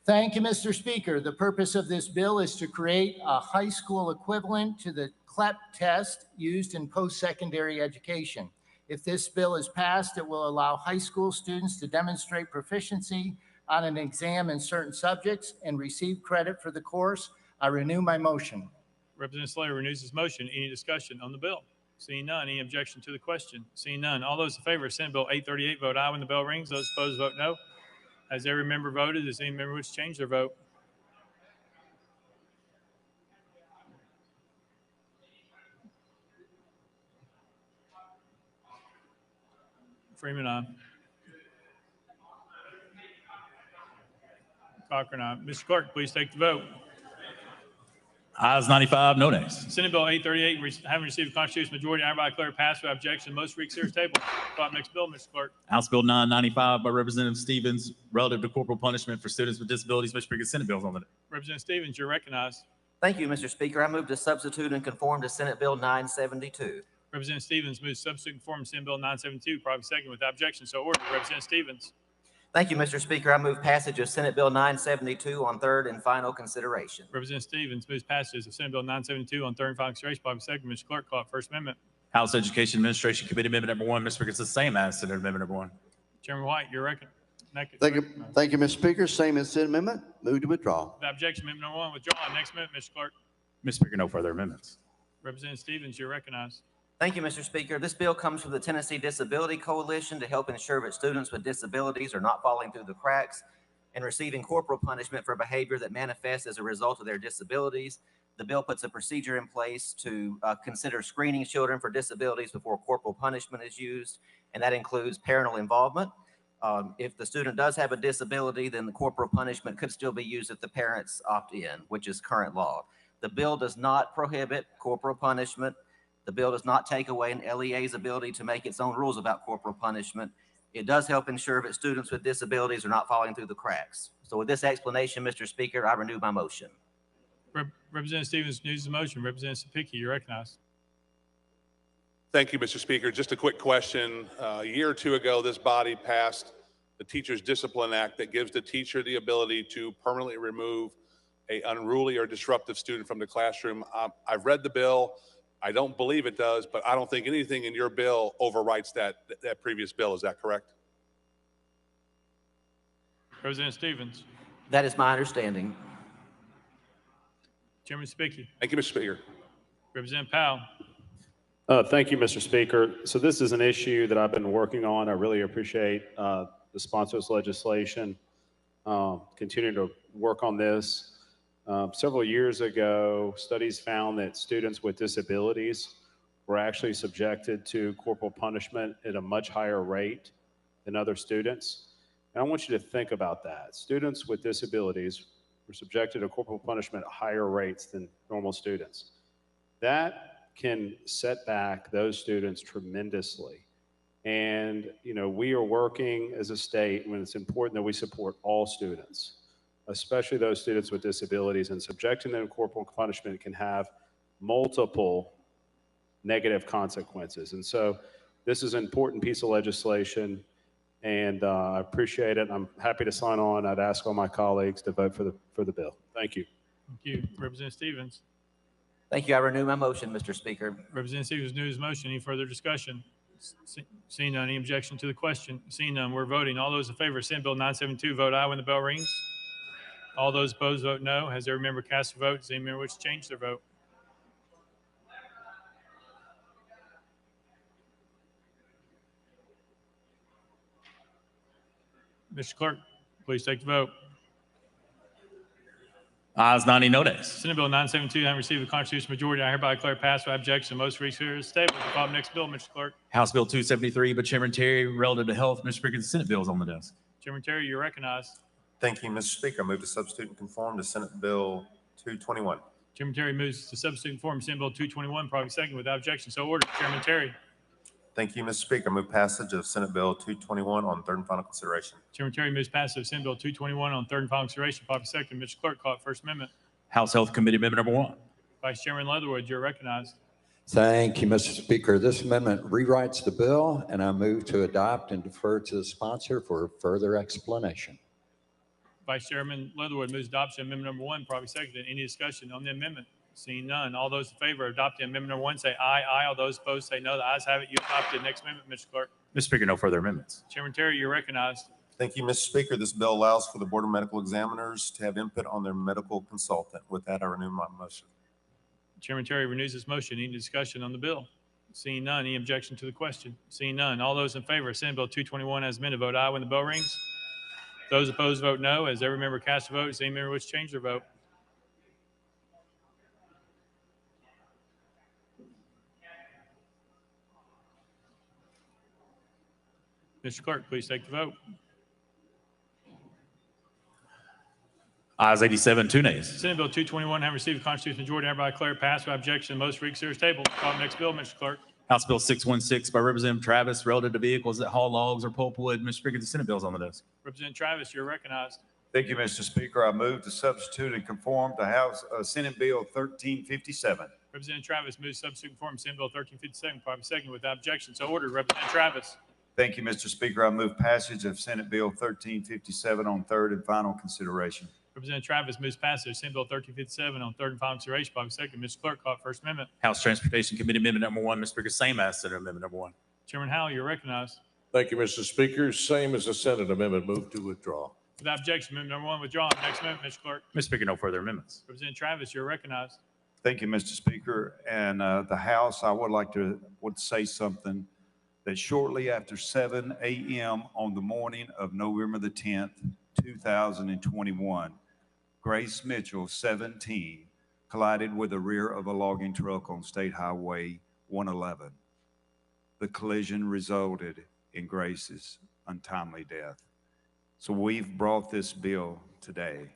Thank you, Mr. Speaker. The purpose of this bill is to create a high school equivalent to the CLEP test used in post-secondary education. If this bill is passed, it will allow high school students to demonstrate proficiency on an exam in certain subjects and receive credit for the course. I renew my motion. Representative Slater renews his motion. Any discussion on the bill? Seeing none. Any objection to the question? Seeing none. All those in favor of Senate Bill 838, vote aye when the bell rings. Those opposed, vote no. Has every member voted? Does any member wish to change their vote? Freeman, aye. Cochran, aye. Mr. Clerk, please take the vote. Ayes 95, no nays. Senate Bill 838, having received a constitutional majority, I hereby declare passed without objection. Most read series table. Call next bill, Mr. Clerk. House Bill 995 by Representative Stevens, relative to corporal punishment for students with disabilities. Mr. Speaker, Senate bills on the day. Representative Stevens, you're recognized. Thank you, Mr. Speaker. I move to substitute and conform to Senate Bill 972. Representative Stevens moves substitute and conform to Senate Bill 972, probably second without objection. So ordered. Representative Stevens. Thank you, Mr. Speaker. I move passage of Senate Bill 972 on third and final consideration. Representative Stevens moves passage of Senate Bill 972 on third and final consideration, probably second. Mr. Clerk, call it First Amendment. House Education Administration Committee Amendment number 1. Mr. Speaker, it's the same as Senate Amendment number 1. Chairman White, you're recognized. Thank you, Mr. Speaker. Same as Senate amendment. Move to withdraw. Without objection, amendment number 1 withdrawn. Next amendment, Mr. Clerk. Mr. Speaker, no further amendments. Representative Stevens, you're recognized. Thank you, Mr. Speaker. This bill comes from the Tennessee Disability Coalition to help ensure that students with disabilities are not falling through the cracks and receiving corporal punishment for behavior that manifests as a result of their disabilities. The bill puts a procedure in place to consider screening children for disabilities before corporal punishment is used, and that includes parental involvement. If the student does have a disability, then the corporal punishment could still be used if the parents opt in, which is current law. The bill does not prohibit corporal punishment. The bill does not take away an LEA's ability to make its own rules about corporal punishment. It does help ensure that students with disabilities are not falling through the cracks. So with this explanation, Mr. Speaker, I renew my motion. Representative Stevens renews the motion. Representative Sapicki, you're recognized. Thank you, Mr. Speaker. Just a quick question. A year or two ago, this body passed the Teachers Discipline Act that gives the teacher the ability to permanently remove an unruly or disruptive student from the classroom. I've read the bill. I don't believe it does, but I don't think anything in your bill overwrites that previous bill. Is that correct? Representative Stevens. That is my understanding. Chairman Sapicki. Thank you, Mr. Speaker. Representative Powell. Thank you, Mr. Speaker. So this is an issue that I've been working on. I really appreciate the sponsors legislation, continuing to work on this. Several years ago, studies found that students with disabilities were actually subjected to corporal punishment at a much higher rate than other students. And I want you to think about that. Students with disabilities were subjected to corporal punishment at higher rates than normal students. That can set back those students tremendously. And, you know, we are working as a state when it's important that we support all students, especially those students with disabilities, and subjecting them to corporal punishment can have multiple negative consequences. And so this is an important piece of legislation, and I appreciate it. I'm happy to sign on. I'd ask all my colleagues to vote for the bill. Thank you. Thank you. Representative Stevens. Thank you. I renew my motion, Mr. Speaker. Representative Stevens renews his motion. Any further discussion? Seeing none, any objection to the question? Seeing none, we're voting. All those in favor of Senate Bill 972, vote aye when the bell rings. All those opposed, vote no. Has every member cast a vote? Does any member wish to change their vote? Mr. Clerk, please take the vote. Ayes 90, no nays. Senate Bill 972, having received the constitutional majority, I hereby declare passed without objection. Most read series table. Call the next bill, Mr. Clerk. House Bill 273 by Chairman Terry, relative to health. Mr. Speaker, the Senate bill is on the desk. Chairman Terry, you're recognized. Thank you, Mr. Speaker. I move to substitute and conform to Senate Bill 221. Chairman Terry moves to substitute and conform Senate Bill 221, probably second without objection. So ordered. Chairman Terry. Thank you, Mr. Speaker. I move passage of Senate Bill 221 on third and final consideration. Chairman Terry moves passage of Senate Bill 221 on third and final consideration, probably second. Mr. Clerk, call it First Amendment. House Health Committee Amendment number 1. Vice Chairman Leatherwood, you're recognized. Thank you, Mr. Speaker. This amendment rewrites the bill, and I move to adopt and defer to the sponsor for further explanation. Vice Chairman Leatherwood moves adoption of amendment number 1, probably second. Any discussion on the amendment? Seeing none. All those in favor of adopting amendment number 1 say aye. Aye. All those opposed say no. The ayes have it. You adopted. Next amendment, Mr. Clerk. Mr. Speaker, no further amendments. Chairman Terry, you're recognized. Thank you, Mr. Speaker. This bill allows for the Board of Medical Examiners to have input on their medical consultant. With that, I renew my motion. Chairman Terry renews his motion. Any discussion on the bill? Seeing none. Any objection to the question? Seeing none. All those in favor of Senate Bill 221 as amended, vote aye when the bell rings. Those opposed, vote no. As every member casts a vote, does any member wish to change their vote? Mr. Clerk, please take the vote. Ayes 87, 2 nays. Senate Bill 221 having received a constitutional majority, hereby declare it passed without objection. Most for consideration tabled. Call the next bill, Mr. Clerk. House Bill 616 by Representative Travis, relative to vehicles that haul logs or pulpwood. Mr. Speaker, the Senate bill is on the desk. Representative Travis, you're recognized. Thank you, Mr. Speaker. I move to substitute and conform to Senate Bill 1357. Representative Travis moves substitute conform Senate Bill 1357. Probably second without objection. So ordered. Representative Travis. Thank you, Mr. Speaker. I move passage of Senate Bill 1357 on third and final consideration. Representative Travis moves passage of Senate Bill 1357 on third and final consideration. Probably second. Mr. Clerk, call it First Amendment. House Transportation Committee Amendment number 1. Mr. Speaker, same as Senate Amendment number 1. Chairman Howell, you're recognized. Thank you, Mr. Speaker. Same as the Senate amendment. Move to withdraw. Without objection, amendment number 1 withdrawn. Next amendment, Mr. Clerk. Mr. Speaker, no further amendments. Representative Travis, you're recognized. Thank you, Mr. Speaker. And the House, I would say something that shortly after 7 a.m. on the morning of November the 10th, 2021, Grace Mitchell, 17, collided with the rear of a logging truck on State Highway 111. The collision resulted in Grace's untimely death. So we've brought this bill today.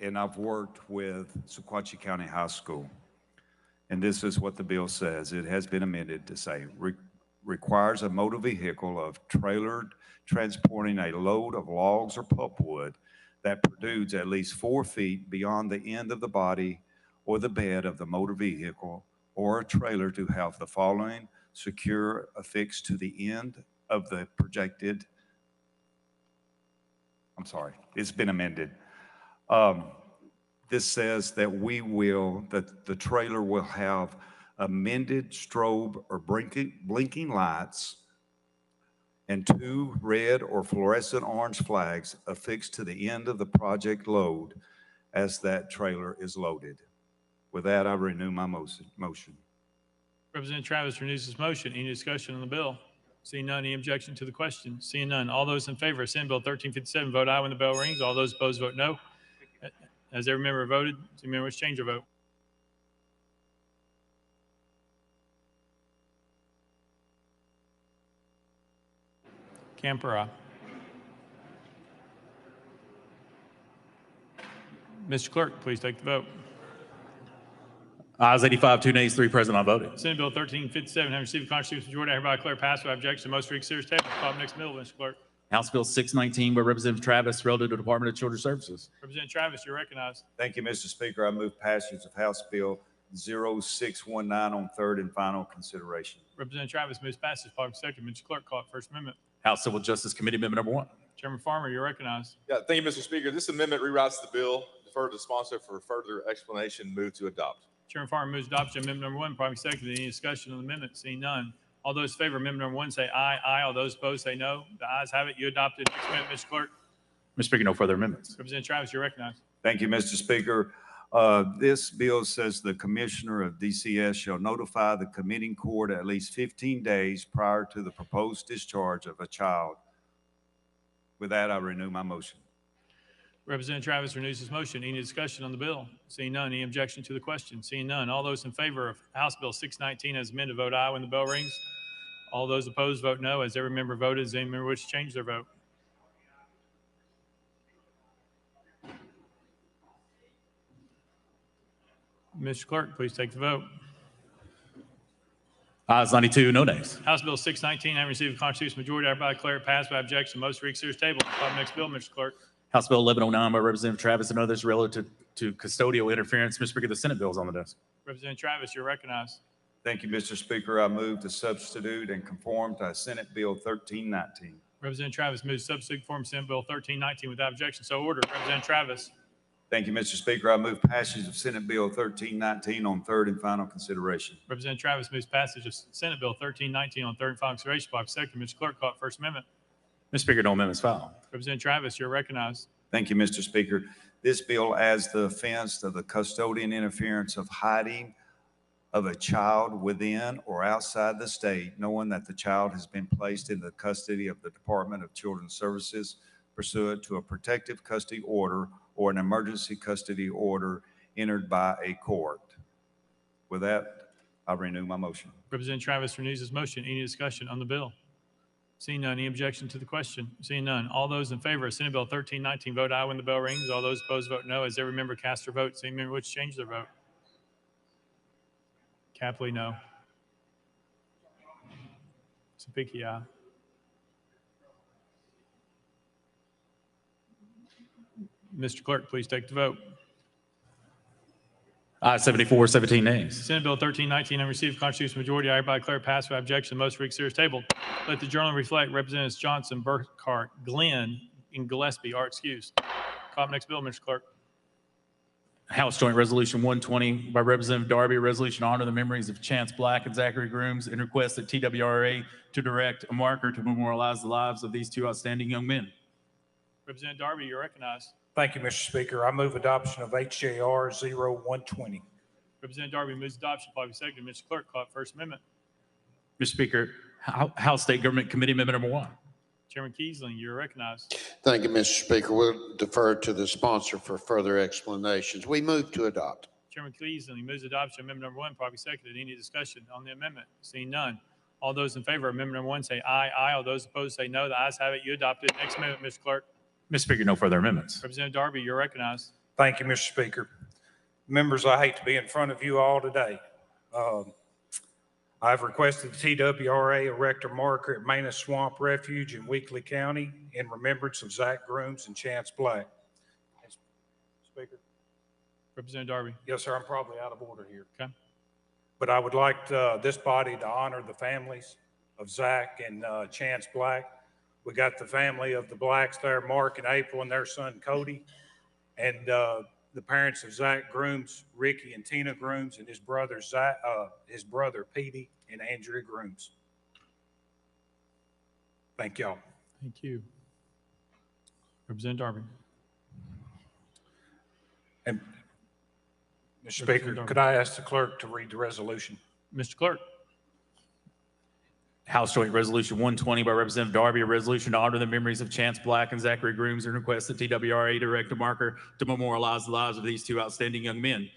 And I've worked with Sequatchie County High School. And this is what the bill says. It has been amended to say, requires a motor vehicle of trailered transporting a load of logs or pulpwood that protrudes at least 4 feet beyond the end of the body or the bed of the motor vehicle or a trailer to have the following secure affixed to the end of the projected. I'm sorry, it's been amended. This says that the trailer will have amended strobe or blinking lights and 2 red or fluorescent orange flags affixed to the end of the project load as that trailer is loaded. With that, I renew my motion. Representative Travis renews his motion. Any discussion on the bill? Seeing none, any objection to the question? Seeing none, all those in favor of Senate Bill 1357 vote aye when the bell rings. All those opposed vote no. Has every member voted? Does any member wish to change their vote? Camper, aye. Mr. Clerk, please take the vote. Ayes 85, 2 nays, 3 present, unvoted. Senate Bill 1357 having received a constitutional majority, I hereby declare passed without objection. Most reconsider table. Call the next bill, Mr. Clerk. House Bill 619 by Representative Travis, relative to the Department of Children's Services. Representative Travis, you're recognized. Thank you, Mr. Speaker. I move passage of House Bill 0619 on third and final consideration. Representative Travis moves passage. Probably second. Mr. Clerk, call it First Amendment. House Civil Justice Committee Amendment number 1. Chairman Farmer, you're recognized. Yeah, thank you, Mr. Speaker. This amendment rewrites the bill. Defer to the sponsor for further explanation. Move to adopt. Chairman Farmer moves adoption. Amendment number 1, probably second. Any discussion on the amendment? Seeing none. All those in favor of amendment number 1 say aye. Aye. All those opposed say no. The ayes have it. You adopted. Next amendment, Mr. Clerk. Mr. Speaker, no further amendments. Representative Travis, you're recognized. Thank you, Mr. Speaker. This bill says the Commissioner of DCS shall notify the committing court at least 15 days prior to the proposed discharge of a child. With that, I renew my motion. Representative Travis renews his motion. Any discussion on the bill? Seeing none. Any objection to the question? Seeing none. All those in favor of House Bill 619 as amended vote aye when the bell rings. All those opposed vote no. Has every member voted? Does any member wish to change their vote? Mr. Clerk, please take the vote. Ayes 92, no nays. House Bill 619 having received a constitutional majority, I hereby declare it passed by objection. Most reconsider table. Call the next bill, Mr. Clerk. House Bill 1109 by Representative Travis and others relative to custodial interference. Mr. Speaker, the Senate bill is on the desk. Representative Travis, you're recognized. Thank you, Mr. Speaker. I move to substitute and conform to Senate Bill 1319. Representative Travis moves substitute form Senate Bill 1319 without objection. So ordered. Representative Travis. Thank you, Mr. Speaker. I move passage of Senate Bill 1319 on third and final consideration. Representative Travis moves passage of Senate Bill 1319 on third and final consideration. By second, Mr. Clerk, call it First Amendment. Mr. Speaker, no amendments filed. Representative Travis, you're recognized. Thank you, Mr. Speaker. This bill adds the offense of the custodian interference of hiding of a child within or outside the state, knowing that the child has been placed in the custody of the Department of Children's Services pursuant to a protective custody order or an emergency custody order entered by a court. With that, I renew my motion. Representative Travis renews his motion. Any discussion on the bill? Seeing none, any objection to the question? Seeing none, all those in favor of Senate Bill 1319, vote aye when the bell rings. All those opposed, vote no. As every member casts their vote, same member which change their vote. Capley, no. Sapiki, aye. Mr. Clerk, please take the vote. Ayes 74, 17 nays. Senate Bill 1319, unreceived constitutional majority, I hereby declare passed without objection. The most reconsidered is tabled. Let the journal reflect Representatives Johnson, Burkhart, Glenn, and Gillespie are excused. Call up next bill, Mr. Clerk. House Joint Resolution 120 by Representative Darby, a resolution to honor the memories of Chance Black and Zachary Grooms and request that TWRA to direct a marker to memorialize the lives of these two outstanding young men. Representative Darby, you're recognized. Thank you, Mr. Speaker. I move adoption of HJR 0120. Representative Darby moves adoption. Probably second. Mr. Clerk, call up First Amendment. Mr. Speaker, House State Government Committee Amendment number 1. Chairman Keesling, you're recognized. Thank you, Mr. Speaker. We'll defer to the sponsor for further explanations. We move to adopt. Chairman Keesling moves adoption. Amendment number 1, probably seconded. Any discussion on the amendment? Seeing none. All those in favor of amendment number 1 say aye. Aye. All those opposed say no. The ayes have it. You adopted. Next amendment, Mr. Clerk. Mr. Speaker, no further amendments. Representative Darby, you're recognized. Thank you, Mr. Speaker. Members, I hate to be in front of you all today. I've requested the TWRA erect a marker at Manus Swamp Refuge in Weakley County in remembrance of Zach Grooms and Chance Black. Speaker. Representative Darby. Yes, sir. I'm probably out of order here. Okay. But I would like this body to honor the families of Zach and Chance Black. We got the family of the Blacks there, Mark and April, and their son Cody, and the parents of Zach Grooms, Ricky and Tina Grooms, and his brother Petey and Andrea Grooms. Thank y'all. Thank you. Representative Darby. And Mr. Speaker, could I ask the clerk to read the resolution? Mr. Clerk. House Joint Resolution 120 by Representative Darby, a resolution to honor the memories of Chance Black and Zachary Grooms and request that TWRA direct a marker to memorialize the lives of these two outstanding young men.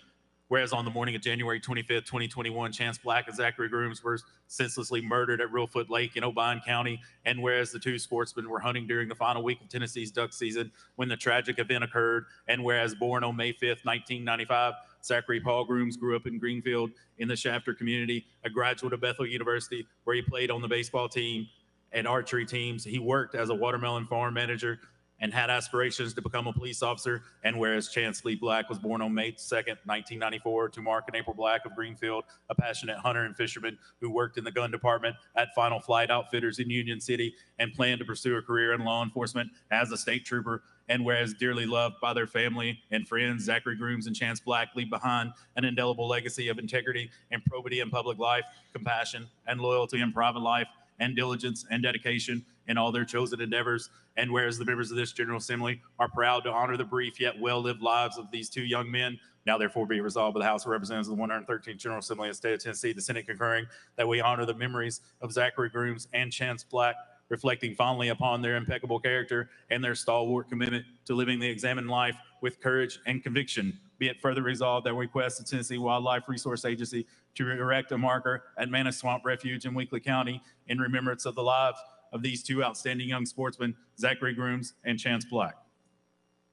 Whereas on the morning of January 25th, 2021, Chance Black and Zachary Grooms were senselessly murdered at Reelfoot Lake in Obion County, and whereas the two sportsmen were hunting during the final week of Tennessee's duck season when the tragic event occurred, and whereas born on May 5th, 1995, Zachary Paul Grooms grew up in Greenfield in the Shafter community, a graduate of Bethel University, where he played on the baseball team and archery teams. He worked as a watermelon farm manager and had aspirations to become a police officer. And whereas Chance Lee Black was born on May 2nd, 1994, to Mark and April Black of Greenfield, a passionate hunter and fisherman who worked in the gun department at Final Flight Outfitters in Union City and planned to pursue a career in law enforcement as a state trooper. And whereas dearly loved by their family and friends, Zachary Grooms and Chance Black leave behind an indelible legacy of integrity and probity in public life, compassion and loyalty in private life, and diligence and dedication in all their chosen endeavors. And whereas the members of this General Assembly are proud to honor the brief yet well-lived lives of these two young men, now therefore be resolved by the House of Representatives of the 113th General Assembly of the State of Tennessee, the Senate concurring, that we honor the memories of Zachary Grooms and Chance Black, reflecting fondly upon their impeccable character and their stalwart commitment to living the examined life with courage and conviction. Be it further resolved that we request the Tennessee Wildlife Resource Agency to erect a marker at Manus Swamp Refuge in Weakley County in remembrance of the lives of these two outstanding young sportsmen, Zachary Grooms and Chance Black.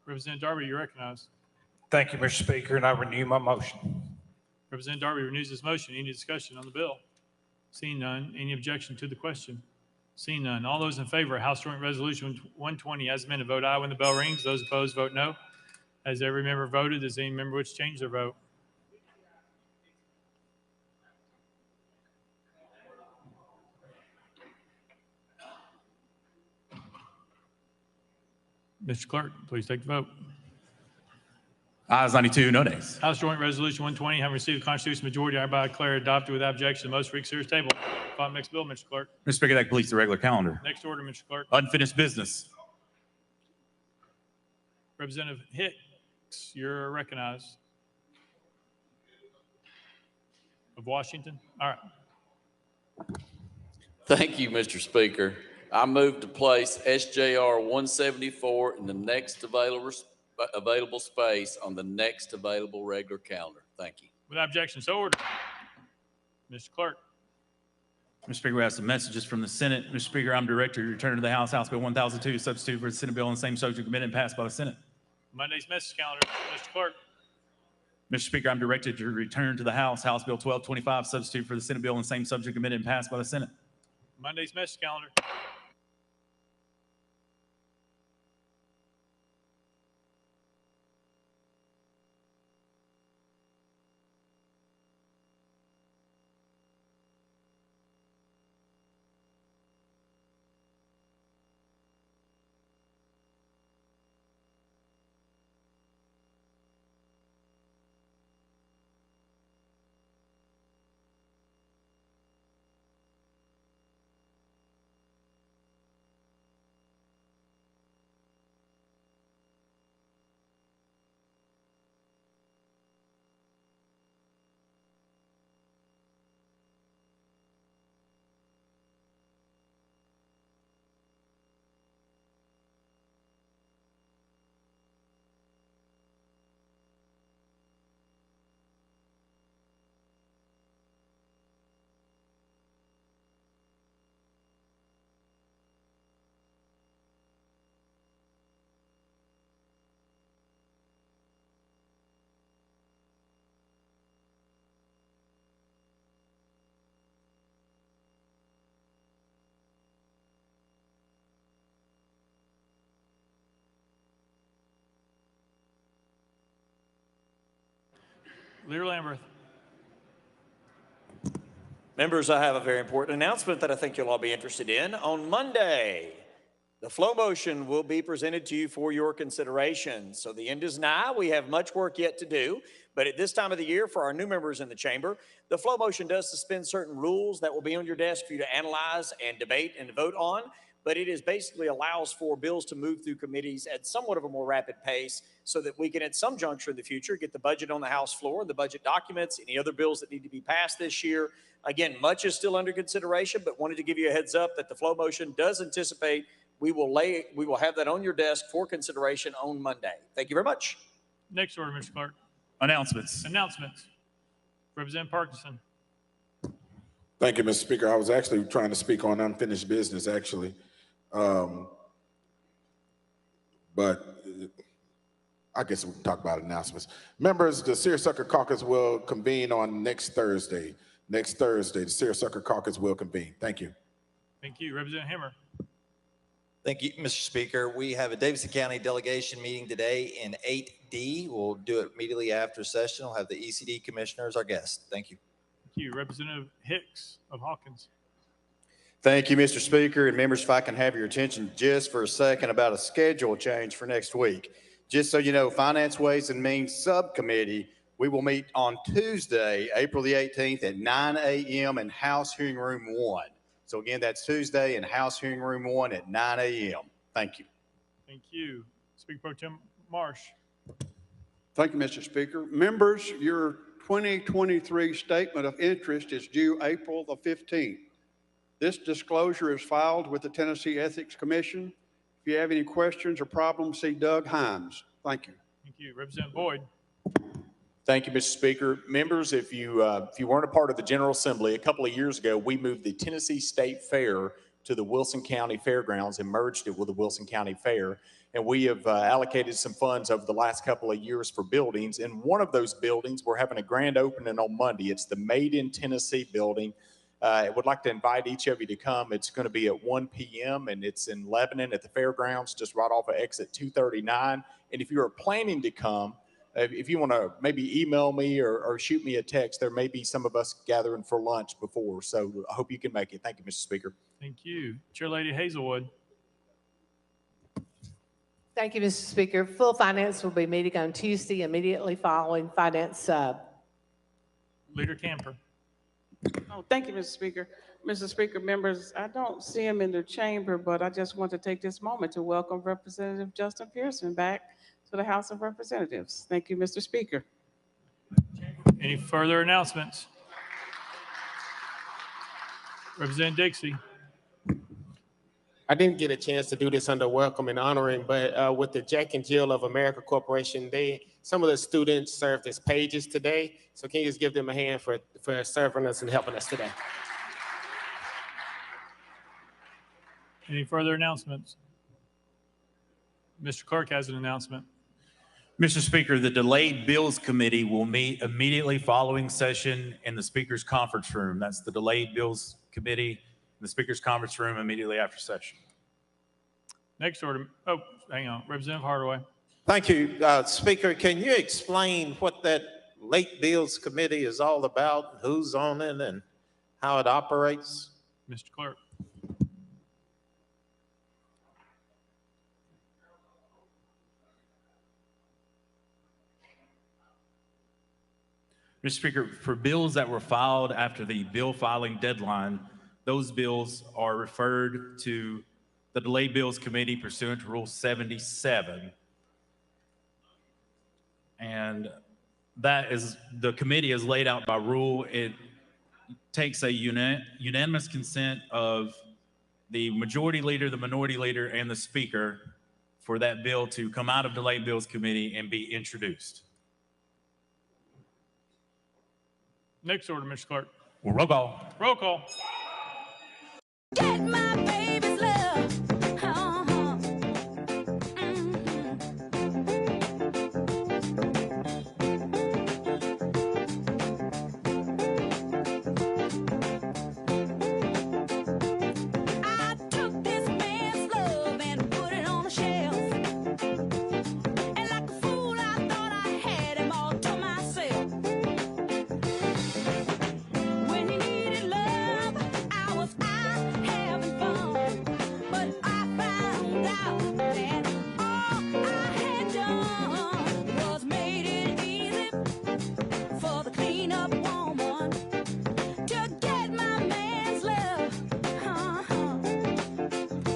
Representative Darby, you're recognized. Thank you, Mr. Speaker, and I renew my motion. Representative Darby renews his motion. Any discussion on the bill? Seeing none. Any objection to the question? Seeing none. All those in favor of House Joint Resolution 120 as amended, vote aye when the bell rings. Those opposed, vote no. Has every member voted? Does any member wish to change their vote? Mr. Clerk, please take the vote. Ayes 92, no nays. House Joint Resolution 120, having received a constitutional majority, I hereby declare adopted without objection. The most reconsidered table. Call next bill, Mr. Clerk. Mr. Speaker, that completes the regular calendar. Next order, Mr. Clerk. Unfinished business. Representative Hicks, you're recognized. Of Washington. All right. Thank you, Mr. Speaker. I move to place SJR 174 in the next available space on the next available regular calendar. Thank you. Without objection, so ordered. Mr. Clerk. Mr. Speaker, we have some messages from the Senate. Mr. Speaker, I'm directed to return to the House, House Bill 1002, substitute for the Senate bill on the same subject committee and passed by the Senate. Monday's message calendar, Mr. Clerk. Mr. Speaker, I'm directed to return to the House, House Bill 1225, substitute for the Senate bill on the same subject committee and passed by the Senate. Monday's message calendar. Leader Lamberth. Members, I have a very important announcement that I think you'll all be interested in. On Monday, the flow motion will be presented to you for your consideration. So the end is nigh. We have much work yet to do. But at this time of the year, for our new members in the chamber, the flow motion does suspend certain rules that will be on your desk for you to analyze and debate and vote on. But it is basically allows for bills to move through committees at somewhat of a more rapid pace so that we can, at some juncture in the future, get the budget on the House floor, the budget documents, any other bills that need to be passed this year. Again, much is still under consideration, but wanted to give you a heads up that the flow motion does anticipate we will have that on your desk for consideration on Monday. Thank you very much. Next order, Mr. Clerk. Announcements. Announcements. Representative Parkinson. Thank you, Mr. Speaker. I was actually trying to speak on unfinished business, actually. But I guess we can talk about announcements. Members, the Seersucker Caucus will convene on next Thursday. Next Thursday, the Seersucker Caucus will convene. Thank you. Thank you. Representative Hammer. Thank you, Mr. Speaker. We have a Davidson County delegation meeting today in 8D. We'll do it immediately after session. We'll have the ECD commissioner as our guest. Thank you. Thank you. Representative Hicks of Hawkins. Thank you, Mr. Speaker. And members, if I can have your attention just for a second about a schedule change for next week. Just so you know, Finance, Ways, and Means Subcommittee, we will meet on Tuesday, April the 18th at 9 a.m. in House Hearing Room 1. So again, that's Tuesday in House Hearing Room 1 at 9 a.m. Thank you. Thank you. Speaker Pro Tem Marsh. Thank you, Mr. Speaker. Members, your 2023 Statement of Interest is due April the 15th. This disclosure is filed with the Tennessee Ethics Commission. If you have any questions or problems, see Doug Himes. Thank you. Thank you. Representative Boyd. Thank you, Mr. Speaker. Members, if you weren't a part of the General Assembly, a couple of years ago, we moved the Tennessee State Fair to the Wilson County Fairgrounds and merged it with the Wilson County Fair. And we have allocated some funds over the last couple of years for buildings. And one of those buildings, we're having a grand opening on Monday. It's the Made in Tennessee building. I would like to invite each of you to come. It's going to be at 1 p.m. and it's in Lebanon at the fairgrounds, just right off of exit 239. And if you are planning to come, if you want to maybe email me or shoot me a text, there may be some of us gathering for lunch before. So I hope you can make it. Thank you, Mr. Speaker. Thank you. Chair Lady Hazelwood. Thank you, Mr. Speaker. Full Finance will be meeting on Tuesday immediately following Finance Sub. Leader Camper. Oh, thank you, Mr. Speaker. Mr. Speaker, members, I don't see him in the chamber, but I just want to take this moment to welcome Representative Justin Pearson back to the House of Representatives. Thank you, Mr. Speaker. Any further announcements? Representative Dixie. I didn't get a chance to do this under welcome and honoring, but with the Jack and Jill of America Corporation, some of the students served as pages today. So can you just give them a hand for serving us and helping us today? Any further announcements? Mr. Clerk has an announcement. Mr. Speaker, the Delayed Bills Committee will meet immediately following session in the Speaker's conference room. That's the Delayed Bills Committee in the Speaker's conference room immediately after session. Next order. Oh, hang on. Representative Hardaway. Thank you. Speaker, can you explain what that Late Bills Committee is all about, who's on it, and how it operates? Mr. Clerk. Mr. Speaker, for bills that were filed after the bill filing deadline, those bills are referred to the Delayed Bills Committee pursuant to Rule 77. And that is, the committee is laid out by rule. It takes a unanimous consent of the majority leader, the minority leader, and the speaker for that bill to come out of Delayed Bills Committee and be introduced. Next order, Mr. Clerk. Well, roll call. Roll call. Get my baby's love. I took this man's love and put it on the shelf. And like a fool, I thought I had him all to myself. When he needed love, I was out having fun. But I found out that all I had done was made it easy for the cleanup woman to get my man's love.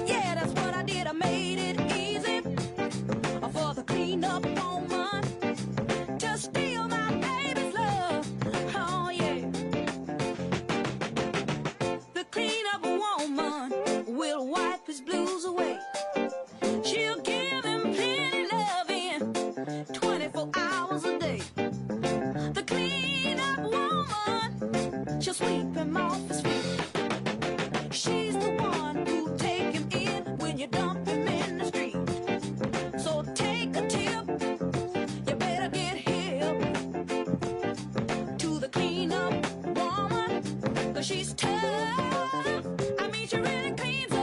Yeah, that's what I did. I made it easy for the cleanup woman to steal my baby's love. Oh, yeah. The cleanup woman will wipe his blues away. She'll give him plenty loving 24 hours a day. The cleanup woman, she'll sweep him off his feet. She's the one who'll take him in when you dump him in the street. So take a tip, you better get hip to the cleanup woman, 'cause she's tough. I mean, she really cleans up.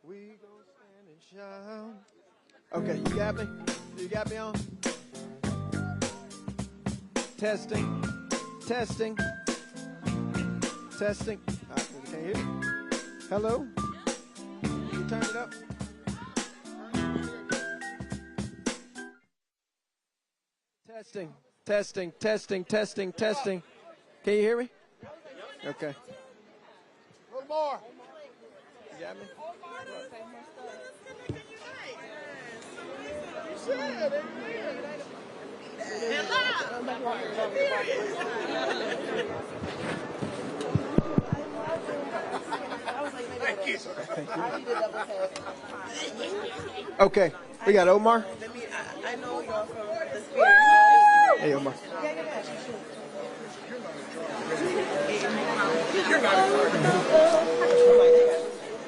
We gon' stand and shout. Okay, you got me? You got me on? Testing, testing, testing. Can you hear me? Hello? You turn it up? Testing, testing, testing, testing, testing. Can you hear me? Okay. A little more. You got me? Okay, we got Omar. I know y'all from the spirit. Hey, Omar.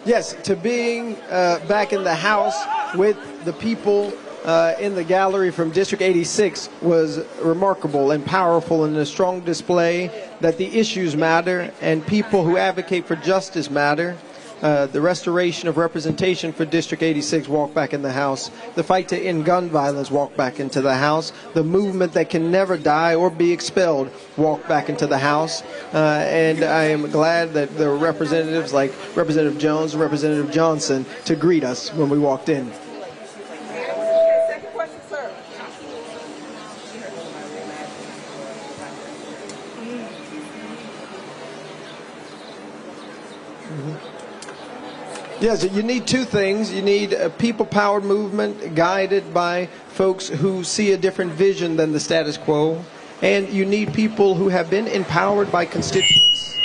Yes, to being back in the House with the people in the gallery from District 86 was remarkable and powerful, and a strong display that the issues matter and people who advocate for justice matter. The restoration of representation for District 86 walked back in the House. The fight to end gun violence walked back into the House. The movement that can never die or be expelled walked back into the House. And I am glad that there were representatives like Representative Jones and Representative Johnson to greet us when we walked in. Second question, sir. Yes, you need two things. You need a people-powered movement guided by folks who see a different vision than the status quo. And you need people who have been empowered by constituents.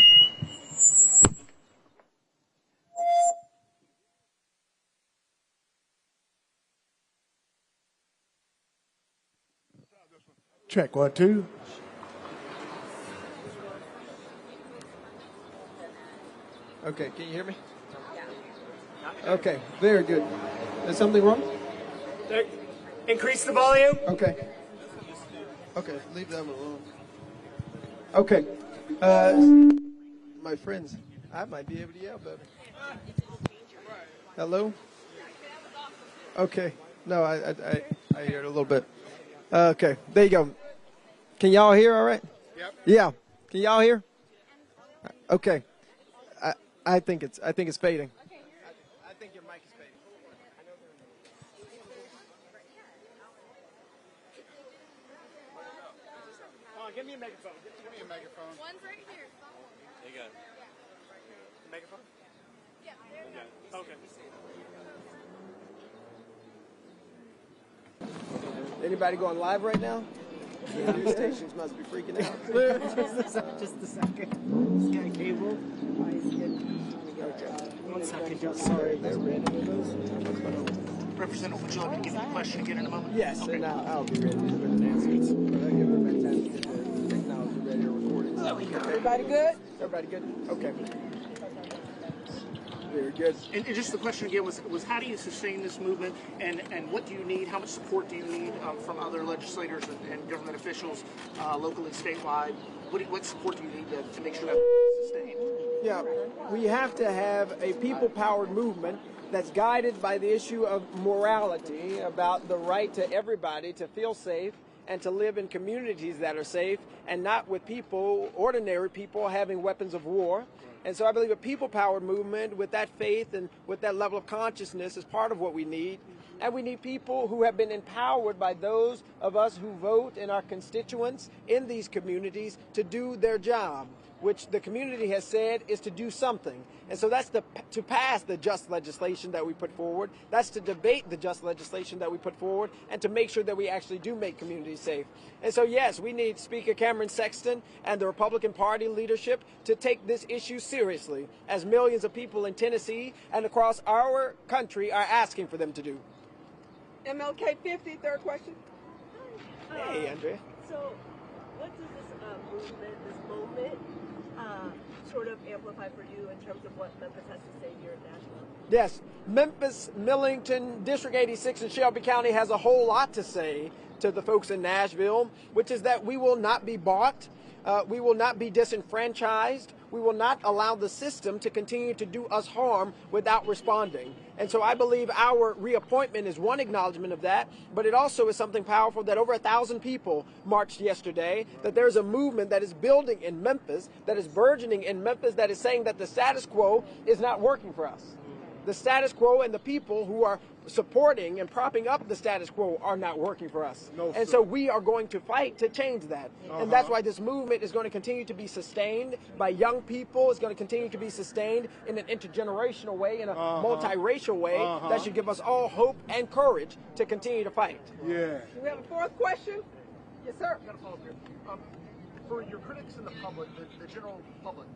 Check 1, 2. Okay, can you hear me? Okay, very good. Is something wrong? Increase the volume. Okay. Okay, leave that one alone. Okay. My friends, I might be able to yell better. Hello? Okay. No, I hear it a little bit. Okay, there you go. Can y'all hear all right? Yep. Yeah. Can y'all hear? Okay. I think it's fading. I think your mic is fading. Give me a megaphone. Give me a megaphone. One's right here. There you go. Megaphone? Yeah. Okay. Anybody going live right now? The news stations must be freaking out. Just a second. Sky Cable. One second, just sorry. Representative, would you like to give me the question again in a moment? Yes, okay. And I'll be ready with an answer. But I give it fantastic to get the technology ready to record it. Everybody good? Everybody good? Okay. Very good. And just the question again was how do you sustain this movement, and what do you need? How much support do you need from other legislators and government officials, locally, statewide? What support do you need to make sure that is sustained? Yeah, we have to have a people-powered movement that's guided by the issue of morality, about the right to everybody to feel safe and to live in communities that are safe, and not with people, ordinary people, having weapons of war. And so I believe a people-powered movement with that faith and with that level of consciousness is part of what we need. And we need people who have been empowered by those of us who vote in our constituents in these communities to do their job, which the community has said is to do something. And so that's to pass the just legislation that we put forward. That's to debate the just legislation that we put forward and to make sure that we actually do make communities safe. And so, yes, we need Speaker Cameron Sexton and the Republican Party leadership to take this issue seriously, as millions of people in Tennessee and across our country are asking for them to do. MLK 50, third question. Hey, Andrea. So what does this movement, this moment, sort of amplify for you in terms of what Memphis has to say here in Nashville? Yes, Memphis, Millington, District 86, and Shelby County has a whole lot to say to the folks in Nashville, which is that we will not be bought. We will not be disenfranchised. We will not allow the system to continue to do us harm without responding. And so I believe our reappointment is one acknowledgement of that, but it also is something powerful that over 1,000 people marched yesterday, that there's a movement that is building in Memphis, that is burgeoning in Memphis, that is saying that the status quo is not working for us. The status quo and the people who are supporting and propping up the status quo are not working for us. And so we are going to fight to change that. And that's why this movement is going to continue to be sustained by young people. It's going to continue to be sustained in an intergenerational way, in a multiracial way that should give us all hope and courage to continue to fight. Yeah. Do we have a fourth question? Yes, sir. I've got a follow-up here. For your critics in the public, the general public,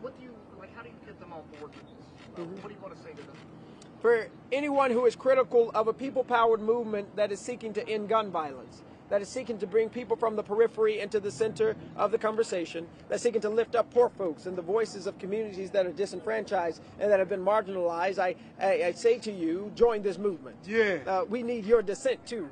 what do you, like, how do you get them on board with this? What do you want to say to them? For anyone who is critical of a people-powered movement that is seeking to end gun violence, that is seeking to bring people from the periphery into the center of the conversation, that's seeking to lift up poor folks and the voices of communities that are disenfranchised and that have been marginalized, I say to you, join this movement. Yeah. We need your dissent too.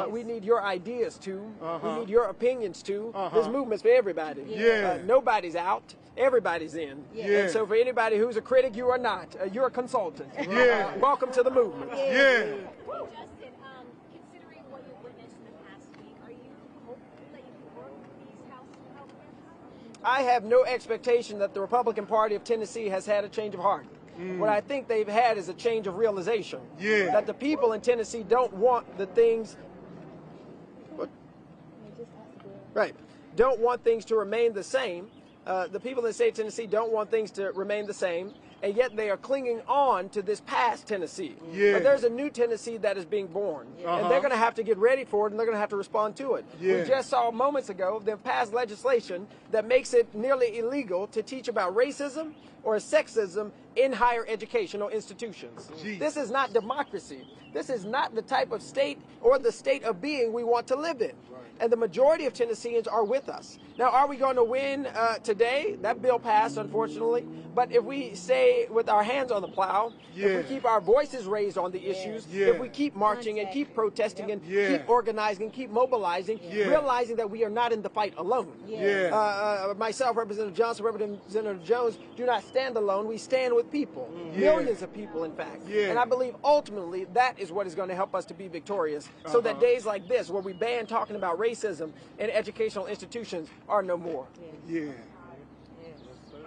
We need your ideas too. We need your opinions too. This movement's for everybody. Yeah. Nobody's out. Everybody's in. Yeah. And so for anybody who's a critic, you are not. You're a consultant. Yeah. Welcome to the movement. Yeah. Justin, considering what you've witnessed in the past week, are you hopeful that you can work with these House Republicans? I have no expectation that the Republican Party of Tennessee has had a change of heart. What I think they've had is a change of realization. Yeah. That the people in Tennessee don't want the things... What? Right. Don't want things to remain the same. The people in the state of Tennessee don't want things to remain the same, and yet they are clinging on to this past Tennessee. Yeah. But there's a new Tennessee that is being born, and they're going to have to get ready for it, and they're going to have to respond to it. Yeah. We just saw moments ago they've passed legislation that makes it nearly illegal to teach about racism or sexism in higher educational institutions. This is not democracy. This is not the type of state or the state of being we want to live in. and the majority of Tennesseans are with us. Now, are we going to win today? That bill passed, unfortunately. But if we stay with our hands on the plow, if we keep our voices raised on the issues, if we keep marching and keep protesting and keep organizing and keep mobilizing, realizing that we are not in the fight alone. Myself, Representative Johnson, Representative Jones, do not stand alone. We stand with people, millions of people, in fact. And I believe ultimately that is what is going to help us to be victorious, so that days like this, where we ban talking about racism in educational institutions, are no more.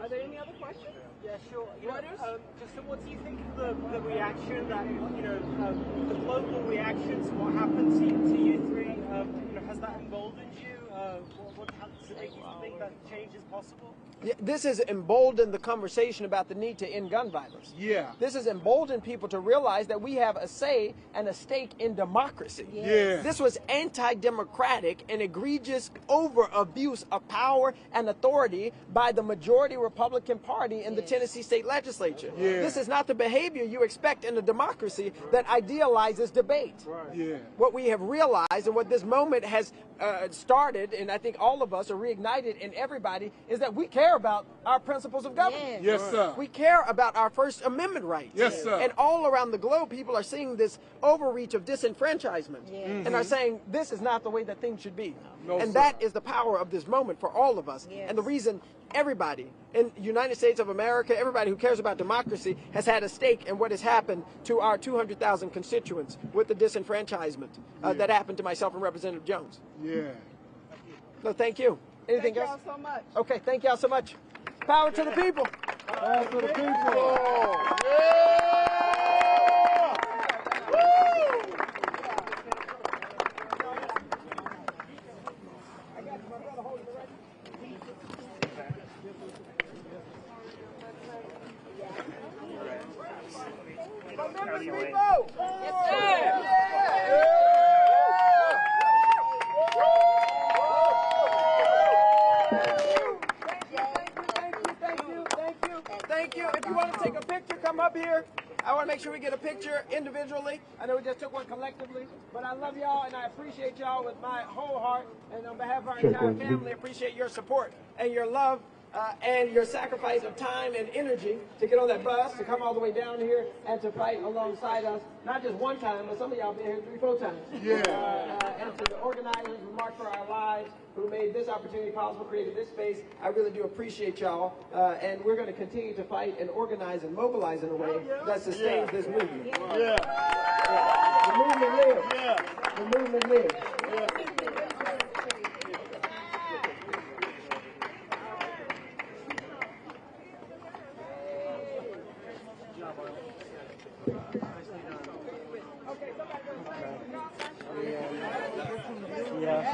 Are there any other questions? Yeah, sure. Reuters? Justin, what do you think of the reaction that, the global reaction to what happened to you three? Has that emboldened you? Does it make you think that change is possible? This has emboldened the conversation about the need to end gun violence. This has emboldened people to realize that we have a say and a stake in democracy. This was anti-democratic and egregious over-abuse of power and authority by the majority Republican Party in the Tennessee state legislature. This is not the behavior you expect in a democracy that idealizes debate. What we have realized and what this moment has started, and I think all of us are reignited in everybody, is that we care about our principles of government. We care about our First Amendment rights. And all around the globe, people are seeing this overreach of disenfranchisement and are saying this is not the way that things should be. And that is the power of this moment for all of us. And the reason everybody in the United States of America, everybody who cares about democracy, has had a stake in what has happened to our 200,000 constituents with the disenfranchisement that happened to myself and Representative Jones. No, thank you. Anything else? Thank y'all so much. Okay, thank y'all so much. Power to the people. Power to the people. Thank you. If you want to take a picture, come up here. I want to make sure we get a picture individually. I know we just took one collectively, but I love y'all and I appreciate y'all with my whole heart. And on behalf of our entire family, I appreciate your support and your love and your sacrifice of time and energy to get on that bus, to come all the way down here and to fight alongside us. Not just one time, but some of y'all been here 3-4 times. And to the organizers who March for Our Lives, who made this opportunity possible, created this space. I really do appreciate y'all. And we're going to continue to fight and organize and mobilize in a way that sustains this movement. The movement lives. The movement lives. Yeah,